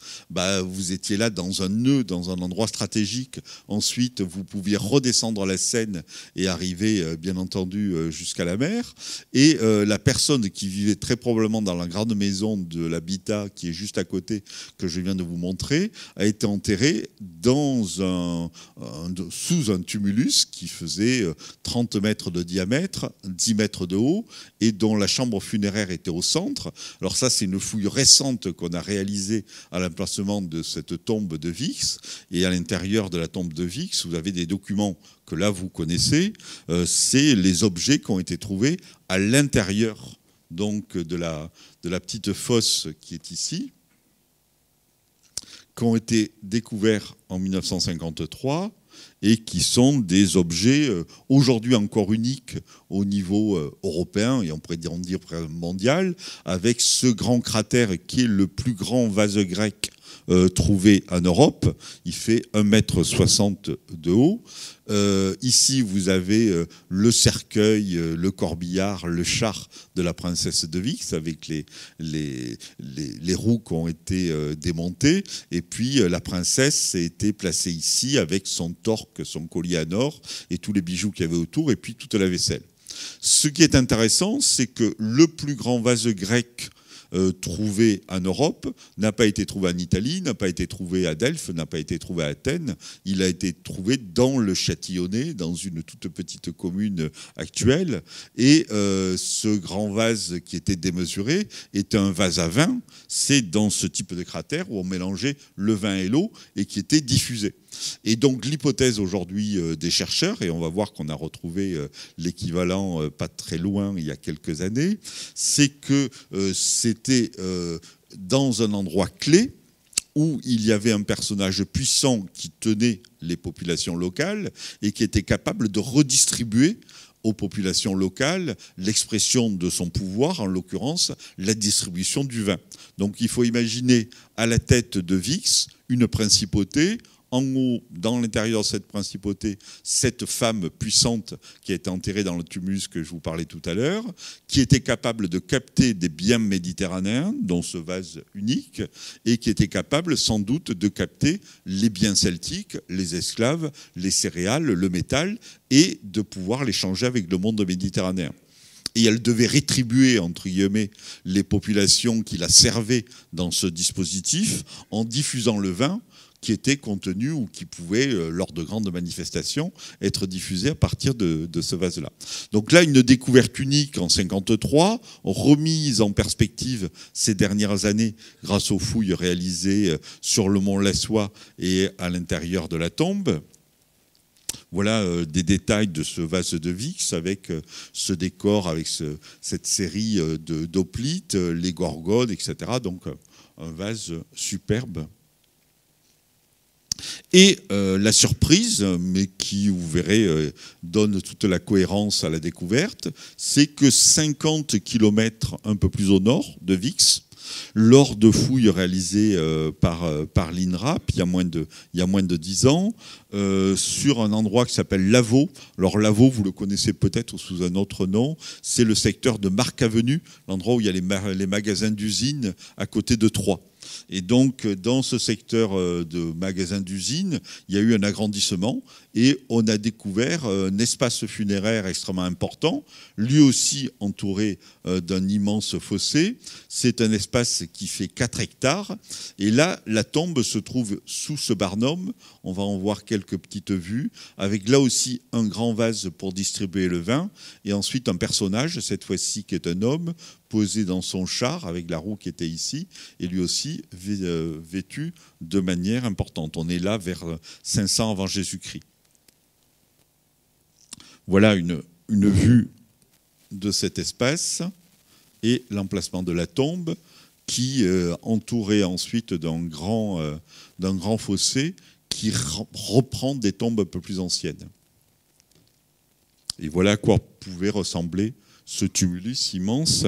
vous étiez là dans un nœud, dans un endroit stratégique. Ensuite, vous pouviez redescendre la Seine et arriver, bien entendu, jusqu'à la mer. Et la personne qui vivait très probablement dans la grande maison de l'habitat qui est juste à côté, que je viens de vous montrer, a été enterrée sous un tumulus qui faisait 30 mètres de diamètre, 10 mètres de haut, et dont la chambre funéraire était au centre. Alors ça, c'est une fouille récente qu'on a réalisée à l'emplacement de cette tombe de Vix. Et à l'intérieur de la tombe de Vix, vous avez des documents que là, vous connaissez. C'est les objets qui ont été trouvés à l'intérieur donc de la petite fosse qui est ici, qui ont été découverts en 1953 et qui sont des objets aujourd'hui encore uniques au niveau européen et on pourrait dire mondial, avec ce grand cratère qui est le plus grand vase grec trouvé en Europe. Il fait 1,60 m de haut. Ici, vous avez le cercueil, le corbillard, le char de la princesse de Vix avec les roues qui ont été démontées. Et puis, la princesse a été placée ici avec son torque, son collier en or et tous les bijoux qu'il y avait autour et puis toute la vaisselle. Ce qui est intéressant, c'est que le plus grand vase grec trouvé en Europe n'a pas été trouvé en Italie, n'a pas été trouvé à Delphes, n'a pas été trouvé à Athènes. Il a été trouvé dans le Châtillonnais, dans une toute petite commune actuelle. Et ce grand vase qui était démesuré est un vase à vin. C'est dans ce type de cratère où on mélangeait le vin et l'eau et qui était diffusé. Et donc l'hypothèse aujourd'hui des chercheurs, et on va voir qu'on a retrouvé l'équivalent pas très loin il y a quelques années, c'est que c'était dans un endroit clé où il y avait un personnage puissant qui tenait les populations locales et qui était capable de redistribuer aux populations locales l'expression de son pouvoir, en l'occurrence la distribution du vin. Donc il faut imaginer à la tête de Vix une principauté. En haut, dans l'intérieur de cette principauté, cette femme puissante qui a été enterrée dans le tumulus que je vous parlais tout à l'heure, qui était capable de capter des biens méditerranéens, dont ce vase unique, et qui était capable sans doute de capter les biens celtiques, les esclaves, les céréales, le métal, et de pouvoir les changer avec le monde méditerranéen. Et elle devait rétribuer, entre guillemets, les populations qui la servaient dans ce dispositif en diffusant le vin qui était contenu ou qui pouvait, lors de grandes manifestations, être diffusé à partir de ce vase-là. Donc là, une découverte unique en 1953, remise en perspective ces dernières années grâce aux fouilles réalisées sur le mont Lassois et à l'intérieur de la tombe. Voilà des détails de ce vase de Vix avec ce décor, avec cette série d'hoplites, les gorgones, etc. Donc un vase superbe. Et la surprise, mais qui, vous verrez, donne toute la cohérence à la découverte, c'est que 50 km un peu plus au nord de Vix, lors de fouilles réalisées par l'INRAP, il y a moins de 10 ans, sur un endroit qui s'appelle Lavaux. Alors Lavaux, vous le connaissez peut-être sous un autre nom, c'est le secteur de Marc Avenue, l'endroit où il y a les magasins d'usines à côté de Troyes. Et donc, dans ce secteur de magasins d'usines, il y a eu un agrandissement et on a découvert un espace funéraire extrêmement important, lui aussi entouré d'un immense fossé. C'est un espace qui fait 4 hectares. Et là, la tombe se trouve sous ce barnum. On va en voir quelques petites vues, avec là aussi un grand vase pour distribuer le vin, et ensuite un personnage, cette fois-ci qui est un homme, posé dans son char avec la roue qui était ici, et lui aussi vêtu de manière importante. On est là vers 500 avant Jésus-Christ. Voilà une vue de cet espace et l'emplacement de la tombe qui entouré ensuite d'un grand fossé qui reprend des tombes un peu plus anciennes. Et voilà à quoi pouvait ressembler ce tumulus immense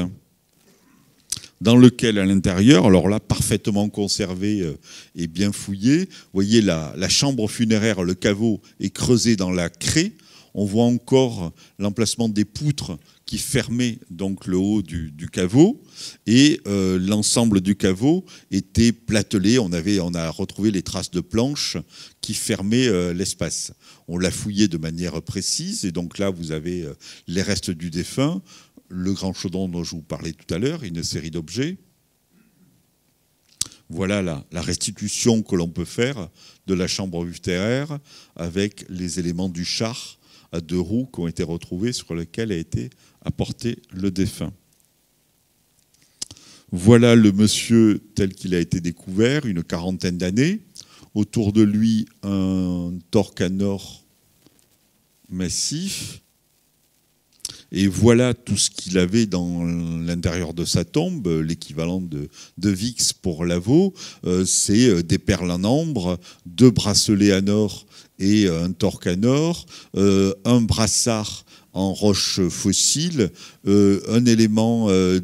dans lequel, à l'intérieur, alors là, parfaitement conservé et bien fouillé, vous voyez la chambre funéraire, le caveau est creusé dans la craie. on voit encore l'emplacement des poutres qui fermaient donc le haut du caveau, et l'ensemble du caveau était platelé. On a retrouvé les traces de planches qui fermaient l'espace. On l'a fouillé de manière précise, et donc là vous avez les restes du défunt, le grand chaudron dont je vous parlais tout à l'heure, une série d'objets. Voilà la restitution que l'on peut faire de la chambre uvtéraire avec les éléments du char à 2 roues qui ont été retrouvés sur lequel a été apporté le défunt. Voilà le monsieur tel qu'il a été découvert, une quarantaine d'années. Autour de lui, un torcanor massif. Et voilà tout ce qu'il avait dans l'intérieur de sa tombe, l'équivalent de Vix pour Lavaux. C'est des perles en ambre, 2 bracelets en or et un torcanor, un brassard en roche fossile, un élément, on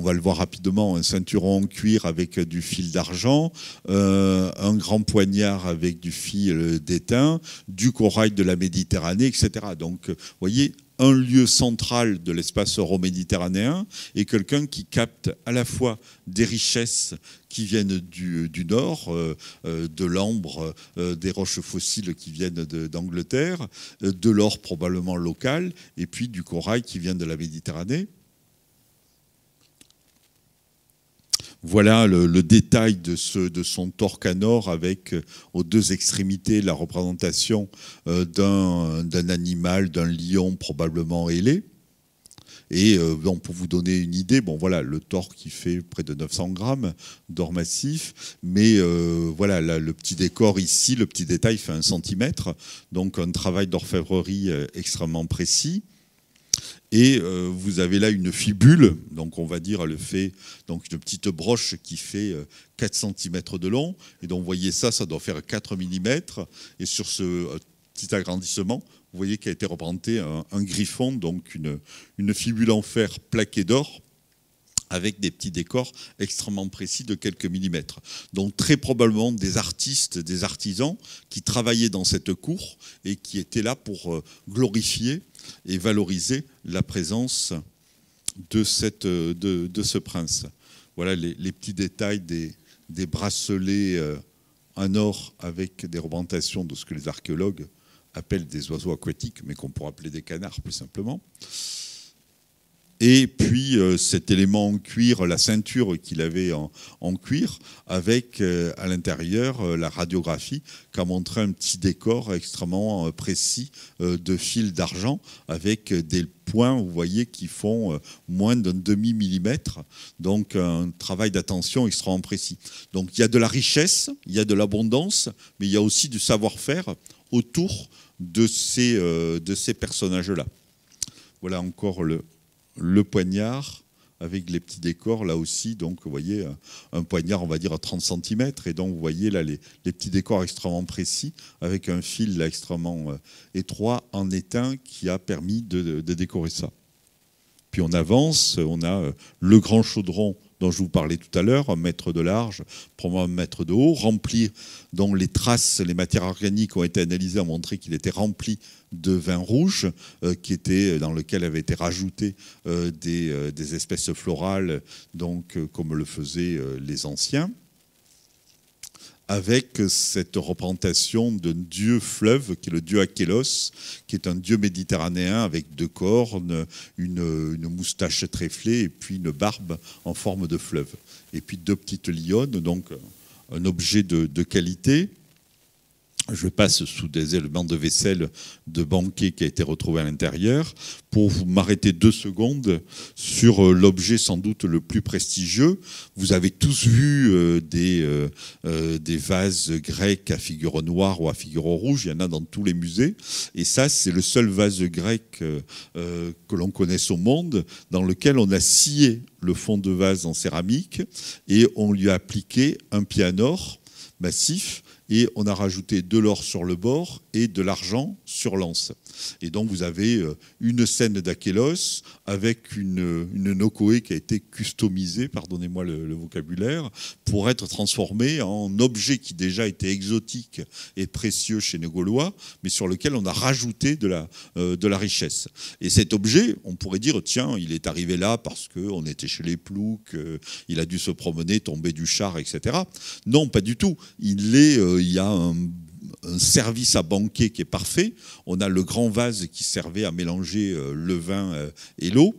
va le voir rapidement, un ceinturon en cuir avec du fil d'argent, un grand poignard avec du fil d'étain, du corail de la Méditerranée, etc. Donc, vous voyez, un lieu central de l'espace euro-méditerranéen et quelqu'un qui capte à la fois des richesses qui viennent du nord, de l'ambre, des roches fossiles qui viennent d'Angleterre, de l'or probablement local, et puis du corail qui vient de la Méditerranée. Voilà le détail de son torcanor avec aux 2 extrémités la représentation d'un animal, d'un lion probablement ailé. Et bon, pour vous donner une idée, bon voilà, le tor qui fait près de 900 grammes d'or massif, mais voilà, là, le petit décor ici, le petit détail fait 1 centimètre, donc un travail d'orfèvrerie extrêmement précis. Et vous avez là une fibule, donc on va dire elle fait donc une petite broche qui fait 4 cm de long, et donc vous voyez ça doit faire 4 mm, et sur ce petit agrandissement, vous voyez qu'a été représenté un griffon, donc une fibule en fer plaquée d'or, avec des petits décors extrêmement précis de quelques millimètres. Donc très probablement des artistes, des artisans qui travaillaient dans cette cour et qui étaient là pour glorifier et valoriser la présence de ce prince. Voilà les petits détails des bracelets en or avec des représentations de ce que les archéologues appellent des oiseaux aquatiques, mais qu'on pourrait appeler des canards plus simplement. Et puis cet élément en cuir, la ceinture qu'il avait en cuir, avec à l'intérieur la radiographie qui a montré un petit décor extrêmement précis de fil d'argent avec des points, vous voyez, qui font moins d'un demi-millimètre. Donc un travail d'attention extrêmement précis. Donc il y a de la richesse, il y a de l'abondance, mais il y a aussi du savoir-faire autour de ces personnages-là. Voilà encore le poignard avec les petits décors là aussi, donc vous voyez un poignard on va dire à 30 cm, et donc vous voyez là les petits décors extrêmement précis avec un fil là, extrêmement étroit en étain qui a permis de décorer ça. Puis on avance, on a le grand chaudron dont je vous parlais tout à l'heure, 1 mètre de large, probablement 1 mètre de haut, rempli, dont les traces, les matières organiques ont été analysées, ont montré qu'il était rempli de vin rouge, dans lequel avaient été rajoutées des espèces florales, donc, comme le faisaient les anciens, avec cette représentation d'un dieu fleuve, qui est le dieu Achélos, qui est un dieu méditerranéen avec 2 cornes, une moustache tréflée et puis une barbe en forme de fleuve. Et puis 2 petites lionnes, donc un objet de qualité. Je passe sous des éléments de vaisselle de banquet qui a été retrouvé à l'intérieur pour m'arrêter 2 secondes sur l'objet sans doute le plus prestigieux. Vous avez tous vu des vases grecs à figure noire ou à figure rouge, il y en a dans tous les musées. Et ça, c'est le seul vase grec que l'on connaisse au monde dans lequel on a scié le fond de vase en céramique et on lui a appliqué un pied en or massif. et on a rajouté de l'or sur le bord et de l'argent sur l'anse. Et donc vous avez une scène d'Achélos avec une Nokoé qui a été customisée, pardonnez-moi le vocabulaire, pour être transformée en objet qui déjà était exotique et précieux chez nos Gaulois, mais sur lequel on a rajouté de la richesse. Et cet objet, on pourrait dire, tiens, il est arrivé là parce qu'on était chez les Ploucs, il a dû se promener, tomber du char, etc. Non, pas du tout. Il y a un service à banquet qui est parfait. On a le grand vase qui servait à mélanger le vin et l'eau.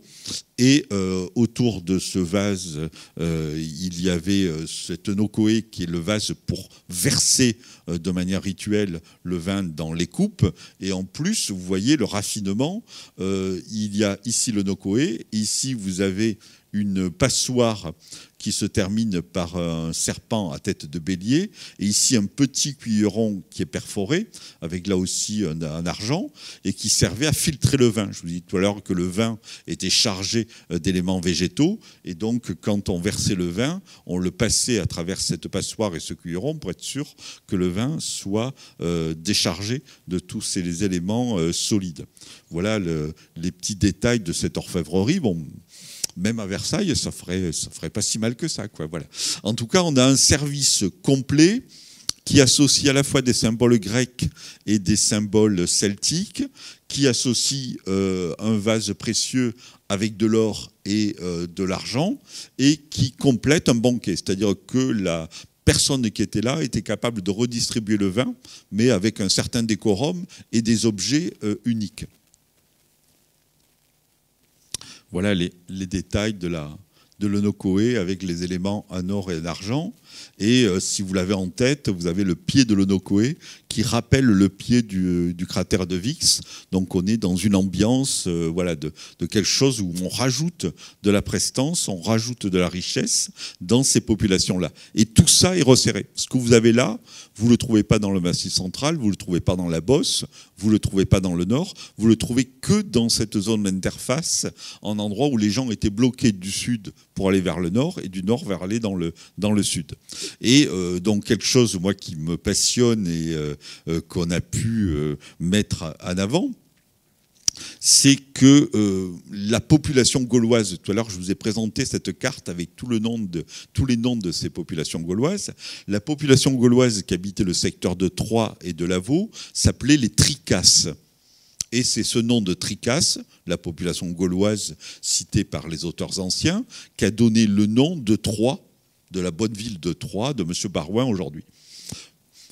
Et autour de ce vase, il y avait cette Nokoé qui est le vase pour verser de manière rituelle le vin dans les coupes. Et en plus, vous voyez le raffinement. Il y a ici le Nokoé. Ici, vous avez une passoire qui se termine par un serpent à tête de bélier, et ici un petit cuilleron qui est perforé, avec là aussi un argent, et qui servait à filtrer le vin. Je vous dis tout à l'heure que le vin était chargé d'éléments végétaux, et donc quand on versait le vin, on le passait à travers cette passoire et ce cuilleron pour être sûr que le vin soit déchargé de tous ces éléments solides. Voilà les petits détails de cette orfèvrerie. Bon, même à Versailles, ça ferait pas si mal que ça, quoi. Voilà. En tout cas, on a un service complet qui associe à la fois des symboles grecs et des symboles celtiques, qui associe un vase précieux avec de l'or et de l'argent, et qui complète un banquet. C'est-à-dire que la personne qui était là était capable de redistribuer le vin, mais avec un certain décorum et des objets uniques. Voilà les détails de l'Onokoé avec les éléments en or et en argent. Et si vous l'avez en tête, vous avez le pied de l'Onokoé qui rappelle le pied du cratère de Vix. Donc on est dans une ambiance voilà, de quelque chose où on rajoute de la prestance, on rajoute de la richesse dans ces populations-là. Et tout ça est resserré. Ce que vous avez là, vous ne le trouvez pas dans le Massif central, vous ne le trouvez pas dans la Beauce, vous ne le trouvez pas dans le Nord, vous ne le trouvez que dans cette zone d'interface, en endroit où les gens étaient bloqués du sud pour aller vers le nord et du nord vers aller dans le sud. Et donc quelque chose, moi, qui me passionne et qu'on a pu mettre en avant, c'est que la population gauloise, tout à l'heure je vous ai présenté cette carte avec tous les noms de ces populations gauloises, la population gauloise qui habitait le secteur de Troyes et de Lavaux s'appelait les Tricasses. Et c'est ce nom de Tricasses, la population gauloise citée par les auteurs anciens, qui a donné le nom de Troyes, de la bonne ville de Troyes, de M. Barouin aujourd'hui.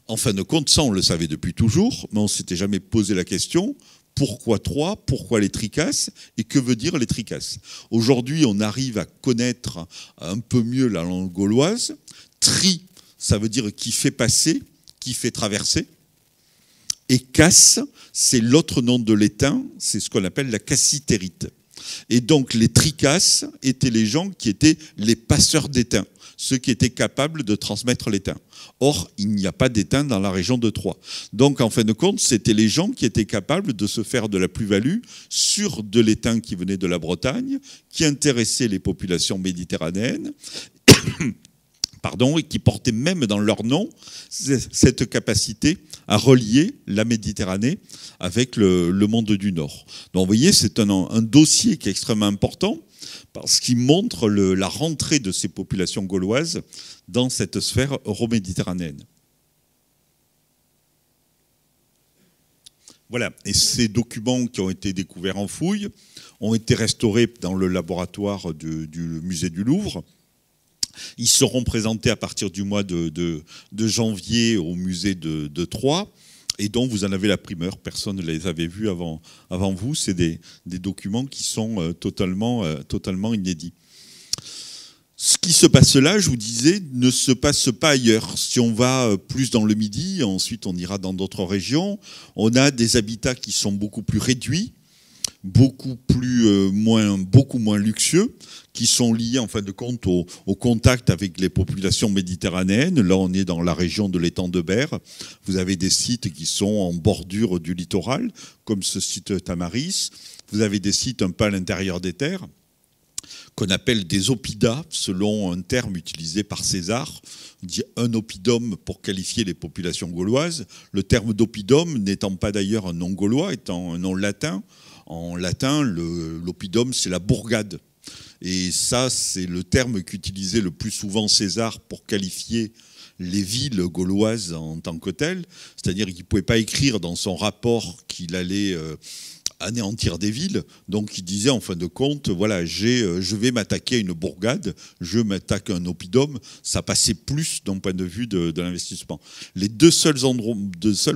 En fin de compte, ça on le savait depuis toujours, mais on ne s'était jamais posé la question, pourquoi Troyes, pourquoi les Tricasses, et que veut dire les Tricasses? Aujourd'hui, on arrive à connaître un peu mieux la langue gauloise. Tri, ça veut dire qui fait passer, qui fait traverser. Et casse, c'est l'autre nom de l'étain, c'est ce qu'on appelle la cassitérite. Et donc les Tricasses étaient les gens qui étaient les passeurs d'étain, ceux qui étaient capables de transmettre l'étain. Or, il n'y a pas d'étain dans la région de Troyes. Donc, en fin de compte, c'était les gens qui étaient capables de se faire de la plus-value sur de l'étain qui venait de la Bretagne, qui intéressait les populations méditerranéennes, et qui portaient même dans leur nom cette capacité à relier la Méditerranée avec le monde du Nord. Donc, vous voyez, c'est un dossier qui est extrêmement important, parce qu'il montre la rentrée de ces populations gauloises dans cette sphère euro-méditerranéenne. Voilà, et ces documents qui ont été découverts en fouille ont été restaurés dans le laboratoire du musée du Louvre. Ils seront présentés à partir du mois de janvier au musée de Troyes. Et donc, vous en avez la primeur, personne ne les avait vus avant vous. C'est des documents qui sont totalement inédits. Ce qui se passe là, je vous disais, ne se passe pas ailleurs. Si on va plus dans le Midi, ensuite on ira dans d'autres régions, on a des habitats qui sont beaucoup plus réduits, beaucoup moins luxueux, qui sont liés en fin de compte au contact avec les populations méditerranéennes. Là, on est dans la région de l'étang de Berre. Vous avez des sites qui sont en bordure du littoral, comme ce site Tamaris. Vous avez des sites un peu à l'intérieur des terres. qu'on appelle des oppidas, selon un terme utilisé par César. On dit un oppidum pour qualifier les populations gauloises. Le terme d'oppidum n'étant pas d'ailleurs un nom gaulois, étant un nom latin. En latin, l'oppidum, c'est la bourgade. Et ça, c'est le terme qu'utilisait le plus souvent César pour qualifier les villes gauloises en tant que telles. C'est-à-dire qu'il ne pouvait pas écrire dans son rapport qu'il allait anéantir des villes. Donc il disait en fin de compte, voilà, je vais m'attaquer à une bourgade, je m'attaque à un oppidum. Ça passait plus d'un point de vue de l'investissement. Les deux seuls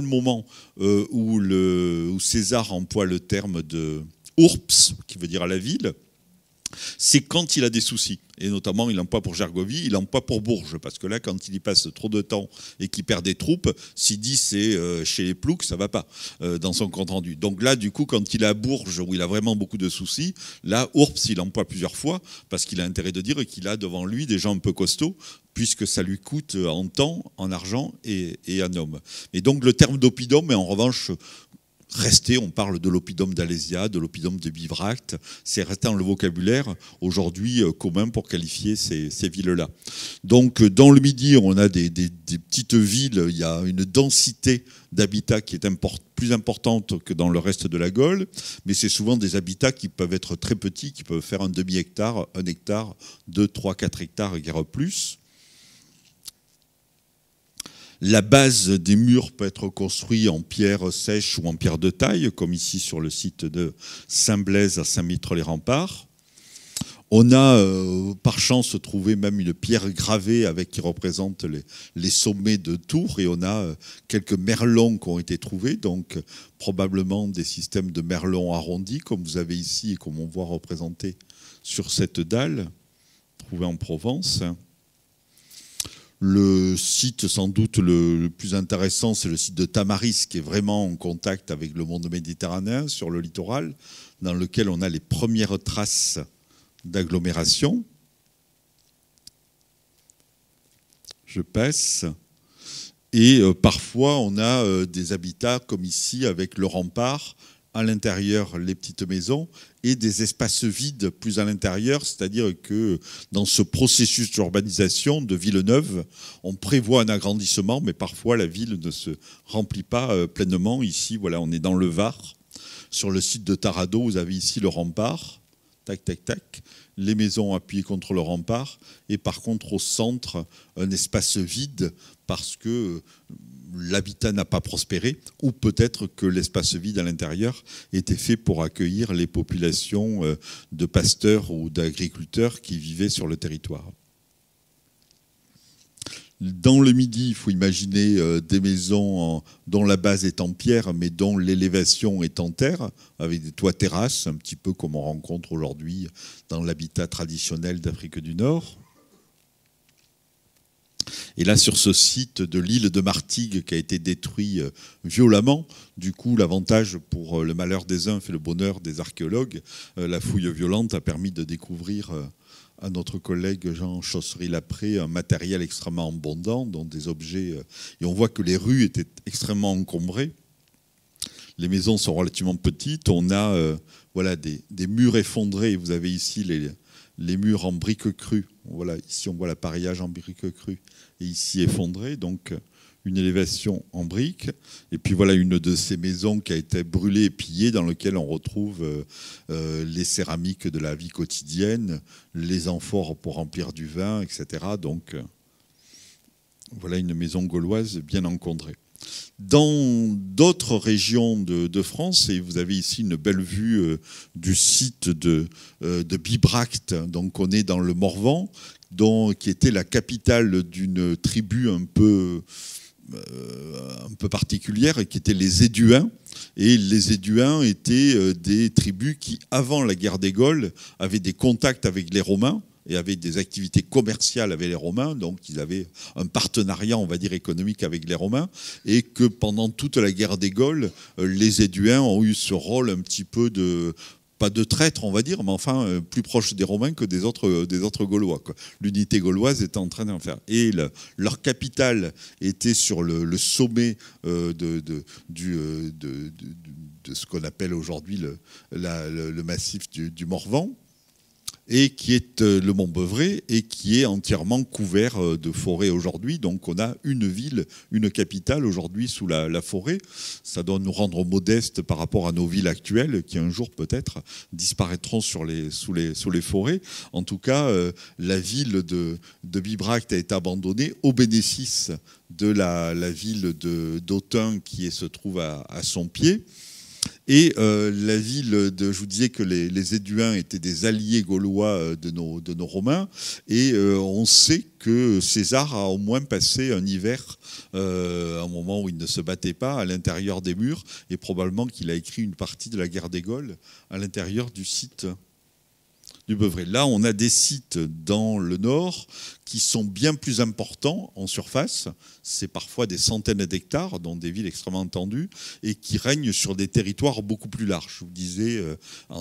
moments où César emploie le terme de urps, qui veut dire à la ville, c'est quand il a des soucis. Et notamment, il l'emploie pour Gergovie, il l'emploie pour Bourges. Parce que là, quand il y passe trop de temps et qu'il perd des troupes, s'il dit c'est chez les Ploucs, ça ne va pas dans son compte-rendu. Donc là, du coup, quand il est à Bourges, où il a vraiment beaucoup de soucis, là, Urps, il l'emploie plusieurs fois, parce qu'il a intérêt de dire qu'il a devant lui des gens un peu costauds, puisque ça lui coûte en temps, en argent et en homme. Et donc, le terme d'oppidum est en revanche resté, on parle de l'oppidum d'Alésia, de l'oppidum de Bibracte, c'est resté dans le vocabulaire aujourd'hui commun pour qualifier ces villes-là. Donc dans le Midi, on a des petites villes, il y a une densité d'habitat qui est plus importante que dans le reste de la Gaule, mais c'est souvent des habitats qui peuvent être très petits, qui peuvent faire un demi-hectare, 1 hectare, 2, 3, 4 hectares, guère plus. La base des murs peut être construite en pierre sèche ou en pierre de taille, comme ici sur le site de Saint-Blaise à Saint-Mitre-les-Remparts. On a par chance trouvé même une pierre gravée qui représente les sommets de tours, et on a quelques merlons qui ont été trouvés, donc probablement des systèmes de merlons arrondis, comme vous avez ici et comme on voit représenté sur cette dalle, trouvée en Provence. Le site sans doute le plus intéressant, c'est le site de Tamaris, qui est vraiment en contact avec le monde méditerranéen sur le littoral, dans lequel on a les premières traces d'agglomération. Je passe. Et parfois, on a des habitats comme ici, avec le rempart, à l'intérieur les petites maisons, et des espaces vides plus à l'intérieur, c'est-à-dire que dans ce processus d'urbanisation de ville neuve, on prévoit un agrandissement, mais parfois la ville ne se remplit pas pleinement. Ici, voilà, on est dans le Var. Sur le site de Tarado, vous avez ici le rempart, tac, tac, tac, les maisons appuyées contre le rempart, et par contre au centre, un espace vide, parce que l'habitat n'a pas prospéré, ou peut-être que l'espace vide à l'intérieur était fait pour accueillir les populations de pasteurs ou d'agriculteurs qui vivaient sur le territoire. Dans le Midi, il faut imaginer des maisons dont la base est en pierre, mais dont l'élévation est en terre, avec des toits terrasses, un petit peu comme on rencontre aujourd'hui dans l'habitat traditionnel d'Afrique du Nord. Et là, sur ce site de l'île de Martigues qui a été détruit violemment, du coup, l'avantage pour le malheur des uns fait le bonheur des archéologues. La fouille violente a permis de découvrir à notre collègue Jean Chaussery-Lapré un matériel extrêmement abondant, dont des objets. Et on voit que les rues étaient extrêmement encombrées. Les maisons sont relativement petites. On a voilà, des murs effondrés. Vous avez ici les murs en briques crues. Voilà, ici, on voit l'appareillage en briques crues. Et ici, effondré. Donc, une élévation en briques. Et puis, voilà une de ces maisons qui a été brûlée et pillée, dans laquelle on retrouve les céramiques de la vie quotidienne, les amphores pour remplir du vin, etc. Donc, voilà une maison gauloise bien encombrée. Dans d'autres régions de France, et vous avez ici une belle vue du site de Bibracte, donc on est dans le Morvan, qui était la capitale d'une tribu un peu particulière, qui étaient les Éduins. Et les Éduins étaient des tribus qui, avant la guerre des Gaules, avaient des contacts avec les Romains, et avaient des activités commerciales avec les Romains, donc ils avaient un partenariat, on va dire, économique avec les Romains, et que pendant toute la guerre des Gaules, les Éduins ont eu ce rôle un petit peu de, pas de traître, on va dire, mais enfin plus proche des Romains que des autres Gaulois, quoi. L'unité gauloise était en train d'en faire. Et leur capitale était sur le sommet de ce qu'on appelle aujourd'hui le massif du Morvan. et qui est le Mont-Beuvray, et qui est entièrement couvert de forêt aujourd'hui. Donc on a une ville, une capitale aujourd'hui sous la forêt. Ça doit nous rendre modestes par rapport à nos villes actuelles, qui un jour peut-être disparaîtront sous les forêts. En tout cas, la ville de Bibracte a été abandonnée au bénéfice de la ville d'Autun qui se trouve à son pied. Et la ville je vous disais que les Éduins étaient des alliés gaulois de nos Romains, et on sait que César a au moins passé un hiver, un moment où il ne se battait pas, à l'intérieur des murs, et probablement qu'il a écrit une partie de la guerre des Gaules à l'intérieur du site du Beuvray. Là, on a des sites dans le nord qui sont bien plus importants en surface. C'est parfois des centaines d'hectares, dont des villes extrêmement étendues, et qui règnent sur des territoires beaucoup plus larges. Je vous disais,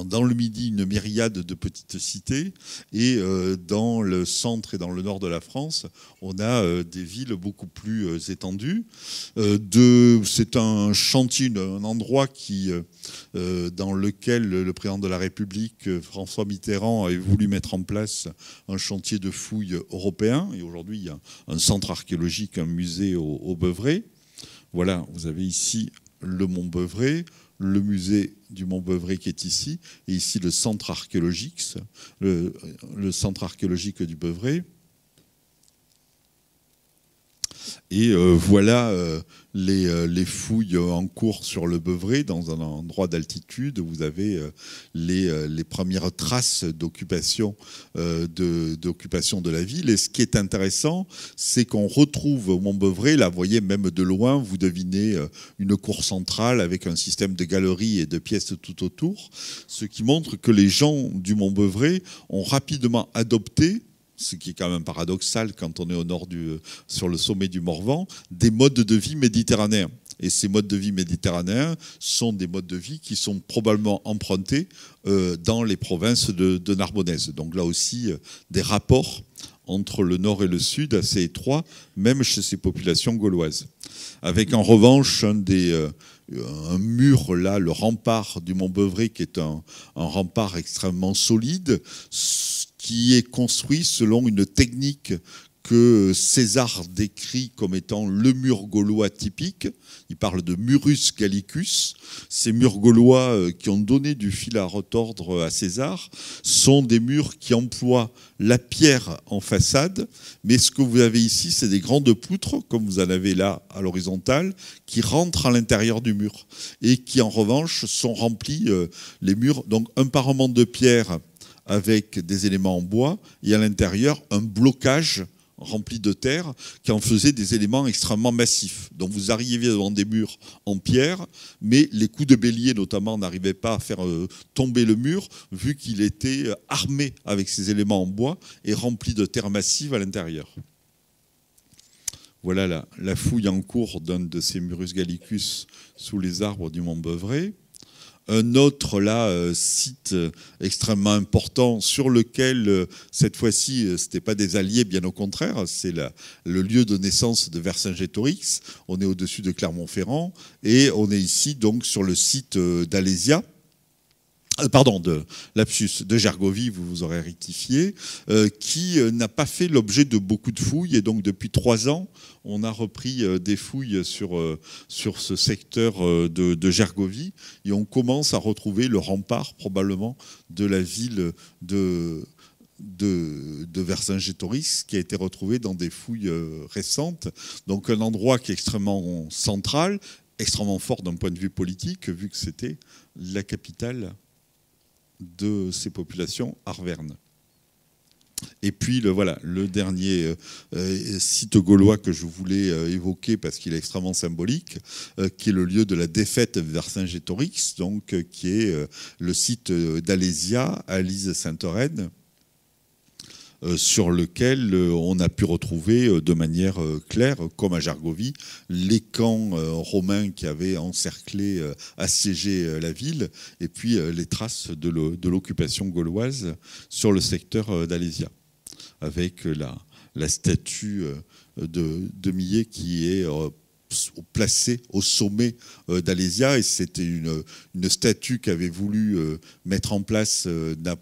dans le Midi, une myriade de petites cités, et dans le centre et dans le nord de la France, on a des villes beaucoup plus étendues. C'est un chantier, un endroit dans lequel le président de la République, François Mitterrand, avait voulu mettre en place un chantier de fouilles européen. Et aujourd'hui, il y a un centre archéologique, un musée au Beuvray. Voilà, vous avez ici le Mont-Beuvray, le musée du Mont-Beuvray qui est ici, et ici le centre archéologique, le centre archéologique du Beuvray. Et voilà les fouilles en cours sur le Beuvray, dans un endroit d'altitude. Vous avez les premières traces d'occupation de la ville. Et ce qui est intéressant, c'est qu'on retrouve au Mont-Beuvray, là, vous voyez, même de loin, vous devinez une cour centrale avec un système de galeries et de pièces tout autour, ce qui montre que les gens du Mont-Beuvray ont rapidement adopté, ce qui est quand même paradoxal quand on est au nord sur le sommet du Morvan, des modes de vie méditerranéens. Et ces modes de vie méditerranéens sont des modes de vie qui sont probablement empruntés dans les provinces de Narbonnaise. Donc là aussi, des rapports entre le nord et le sud assez étroits, même chez ces populations gauloises. Avec en revanche un mur, là, le rempart du Mont-Beuvray, qui est un rempart extrêmement solide, qui est construit selon une technique que César décrit comme étant le mur gaulois typique. Il parle de murus gallicus. Ces murs gaulois qui ont donné du fil à retordre à César sont des murs qui emploient la pierre en façade, mais ce que vous avez ici, c'est des grandes poutres, comme vous en avez là à l'horizontale, qui rentrent à l'intérieur du mur et qui en revanche sont remplis, les murs, donc un parement de pierre avec des éléments en bois, et à l'intérieur un blocage rempli de terre qui en faisait des éléments extrêmement massifs. Donc vous arriviez devant des murs en pierre, mais les coups de bélier notamment n'arrivaient pas à faire tomber le mur, vu qu'il était armé avec ces éléments en bois et rempli de terre massive à l'intérieur. Voilà la fouille en cours d'un de ces murus gallicus sous les arbres du Mont-Beuvray. Un autre site extrêmement important sur lequel, cette fois-ci, ce n'était pas des alliés, bien au contraire, c'est le lieu de naissance de Vercingétorix. On est au-dessus de Clermont-Ferrand et on est ici donc sur le site d'Alésia. De Gergovie, vous aurez rectifié, qui n'a pas fait l'objet de beaucoup de fouilles. Et donc, depuis 3 ans, on a repris des fouilles sur ce secteur de Gergovie. Et on commence à retrouver le rempart, probablement, de la ville de Vercingétorix, qui a été retrouvé dans des fouilles récentes. Donc, un endroit qui est extrêmement central, extrêmement fort d'un point de vue politique, vu que c'était la capitale de ces populations arvernes. Et puis le dernier site gaulois que je voulais évoquer parce qu'il est extrêmement symbolique, qui est le lieu de la défaite de Vercingétorix, donc qui est le site d'Alésia, à Lise-Sainte-Reine, sur lequel on a pu retrouver de manière claire, comme à Gergovie, les camps romains qui avaient encerclé, assiégé la ville, et puis les traces de l'occupation gauloise sur le secteur d'Alésia, avec la statue de Millet qui est placé au sommet d'Alésia, et c'était une statue qu'avait voulu mettre en place,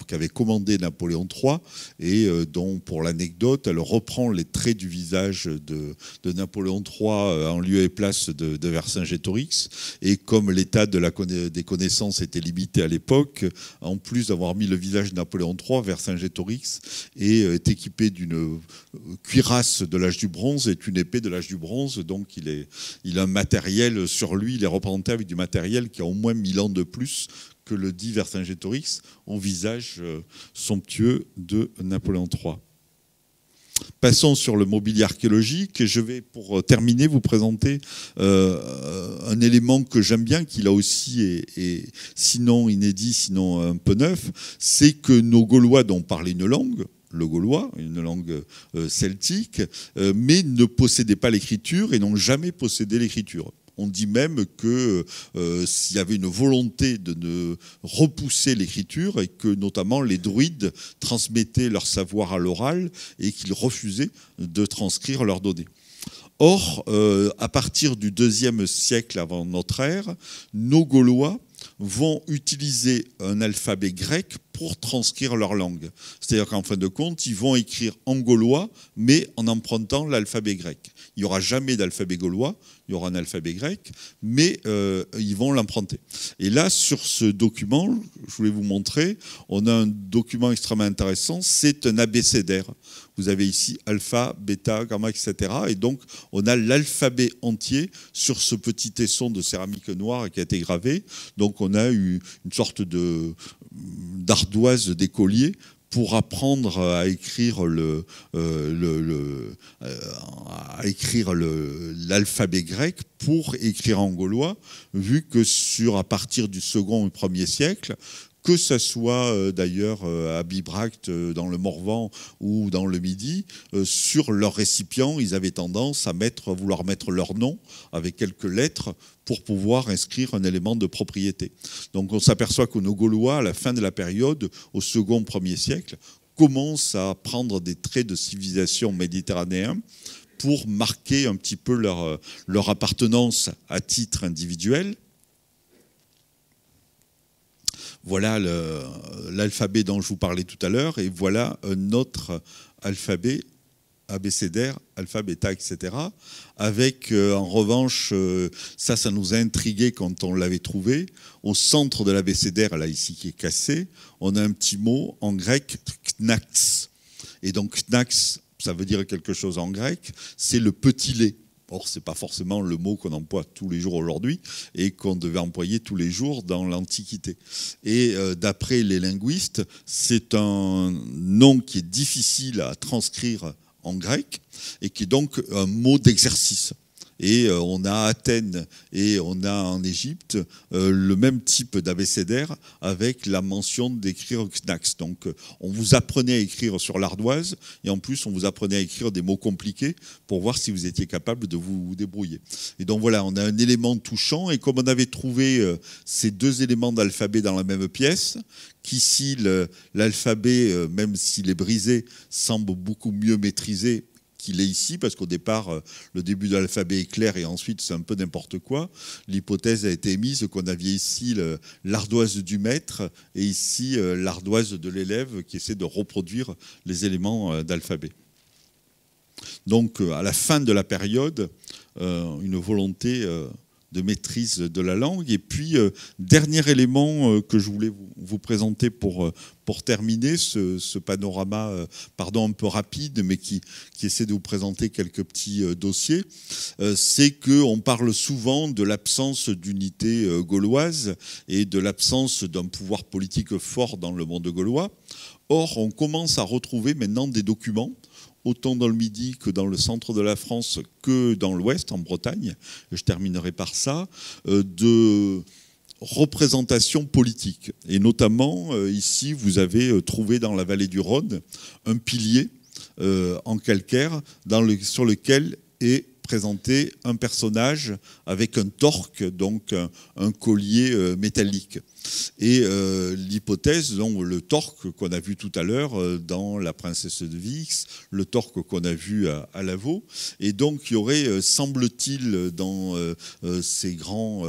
qu'avait commandé Napoléon III, et dont, pour l'anecdote, elle reprend les traits du visage de Napoléon III en lieu et place de Vercingétorix. Et comme l'état des connaissances était limité à l'époque, en plus d'avoir mis le visage de Napoléon III, Vercingétorix est équipé d'une cuirasse de l'âge du bronze et une épée de l'âge du bronze, donc il a un matériel sur lui, il est représenté avec du matériel qui a au moins 1000 ans de plus que le dit Vercingétorix au visage somptueux de Napoléon III. Passons sur le mobilier archéologique, et je vais, pour terminer, vous présenter un élément que j'aime bien, qui là aussi est sinon inédit, sinon un peu neuf, c'est que nos Gaulois, dont on parlait une langue, le gaulois, une langue celtique, mais ne possédaient pas l'écriture et n'ont jamais possédé l'écriture. On dit même que s'il y avait une volonté de ne repousser l'écriture, et que notamment les druides transmettaient leur savoir à l'oral et qu'ils refusaient de transcrire leurs données. Or, à partir du IIe siècle avant notre ère, nos Gaulois vont utiliser un alphabet grec pour transcrire leur langue. C'est-à-dire qu'en fin de compte, ils vont écrire en gaulois, mais en empruntant l'alphabet grec. Il n'y aura jamais d'alphabet gaulois, il y aura un alphabet grec, mais ils vont l'emprunter. Et là, sur ce document, je voulais vous montrer, on a un document extrêmement intéressant, c'est un abécédaire. Vous avez ici alpha, bêta, gamma, etc. Et donc, on a l'alphabet entier sur ce petit tesson de céramique noire qui a été gravé. Donc, on a eu une sorte d'ardoise d'écolier pour apprendre à écrire l'alphabet grec pour écrire en gaulois, vu que à partir du second ou premier siècle, que ce soit d'ailleurs à Bibracte, dans le Morvan ou dans le Midi, sur leurs récipients, ils avaient tendance à vouloir mettre leur nom avec quelques lettres pour pouvoir inscrire un élément de propriété. Donc on s'aperçoit que nos Gaulois, à la fin de la période, au second, premier siècle, commencent à prendre des traits de civilisation méditerranéenne pour marquer un petit peu leur appartenance à titre individuel. Voilà l'alphabet dont je vous parlais tout à l'heure, et voilà un autre alphabet abécédaire, alpha, bêta, etc. Avec, en revanche, ça nous a intrigué quand on l'avait trouvé, au centre de l'abécédaire, là ici qui est cassé, on a un petit mot en grec, knax. Et donc knax, ça veut dire quelque chose en grec, c'est le petit lait. Or, ce n'est pas forcément le mot qu'on emploie tous les jours aujourd'hui et qu'on devait employer tous les jours dans l'Antiquité. Et d'après les linguistes, c'est un nom qui est difficile à transcrire en grec et qui est donc un mot d'exercice. Et on a à Athènes et on a en Égypte le même type d'abécédaire avec la mention d'écrire knax. Donc on vous apprenait à écrire sur l'ardoise et en plus on vous apprenait à écrire des mots compliqués pour voir si vous étiez capable de vous débrouiller. Et donc voilà, on a un élément touchant, et comme on avait trouvé ces deux éléments d'alphabet dans la même pièce, qu'ici l'alphabet, même s'il est brisé, semble beaucoup mieux maîtrisé qu'il est ici, parce qu'au départ, le début de l'alphabet est clair et ensuite c'est un peu n'importe quoi. L'hypothèse a été émise qu'on avait ici l'ardoise du maître et ici l'ardoise de l'élève qui essaie de reproduire les éléments d'alphabet. Donc à la fin de la période, une volonté de maîtrise de la langue. Et puis, dernier élément que je voulais vous présenter pour terminer ce panorama un peu rapide, mais qui essaie de vous présenter quelques petits dossiers, c'est qu'on parle souvent de l'absence d'unité gauloise et de l'absence d'un pouvoir politique fort dans le monde gaulois. Or, on commence à retrouver maintenant des documents, autant dans le Midi que dans le centre de la France que dans l'Ouest, en Bretagne, je terminerai par ça, de représentation politique. Et notamment, ici, vous avez trouvé dans la vallée du Rhône un pilier en calcaire sur lequel est présenté un personnage avec un torque, donc un collier métallique. Et l'hypothèse, donc le torque qu'on a vu tout à l'heure dans La Princesse de Vix, le torque qu'on a vu à Lavaux. Et donc il y aurait, semble-t-il, dans ces grands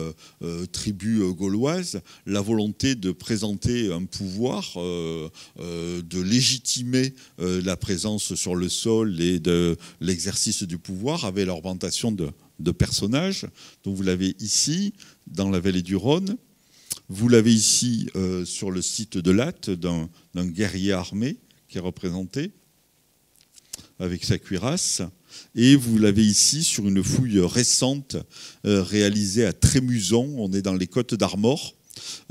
tribus gauloises, la volonté de présenter un pouvoir, de légitimer la présence sur le sol et de l'exercice du pouvoir avec l'augmentation de personnages. Donc vous l'avez ici, dans la vallée du Rhône. Vous l'avez ici sur le site de Latte, d'un guerrier armé qui est représenté avec sa cuirasse. Et vous l'avez ici sur une fouille récente réalisée à Trémuson. On est dans les Côtes d'Armor,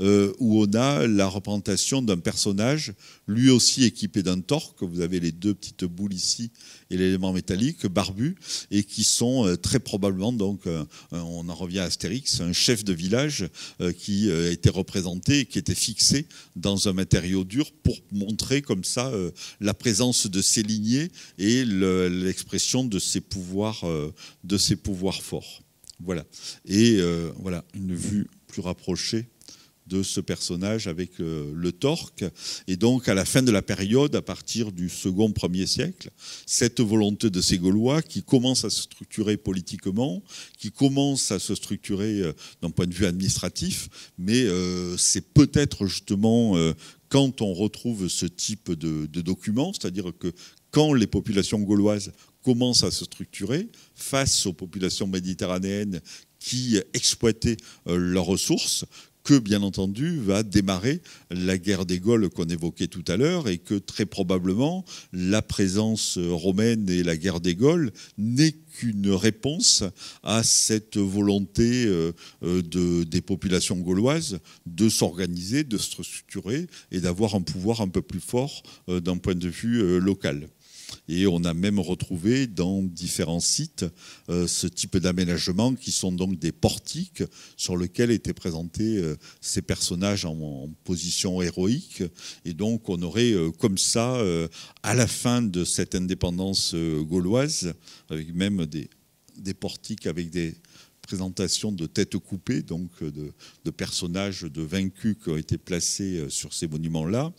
où on a la représentation d'un personnage, lui aussi équipé d'un torque. Vous avez les deux petites boules ici et l'élément métallique, barbu, et qui sont très probablement, donc, on en revient à Astérix, un chef de village qui a été représenté et qui était fixé dans un matériau dur pour montrer comme ça la présence de ses lignées et l'expression de ses pouvoirs forts. Voilà. Et voilà, une vue plus rapprochée de ce personnage avec le torque. Et donc, à la fin de la période, à partir du second, premier siècle, cette volonté de ces Gaulois qui commence à se structurer politiquement, qui commence à se structurer d'un point de vue administratif, mais c'est peut-être justement quand on retrouve ce type de documents, c'est-à-dire que quand les populations gauloises commencent à se structurer face aux populations méditerranéennes qui exploitaient leurs ressources, que, bien entendu, va démarrer la guerre des Gaules qu'on évoquait tout à l'heure et que, très probablement, la présence romaine et la guerre des Gaules n'est qu'une réponse à cette volonté des populations gauloises de s'organiser, de se structurer et d'avoir un pouvoir un peu plus fort d'un point de vue local. Et on a même retrouvé dans différents sites ce type d'aménagement qui sont donc des portiques sur lesquels étaient présentés ces personnages en position héroïque. Et donc on aurait comme ça, à la fin de cette indépendance gauloise, avec même des portiques avec des présentation de têtes coupées, donc de personnages de vaincus qui ont été placés sur ces monuments-là.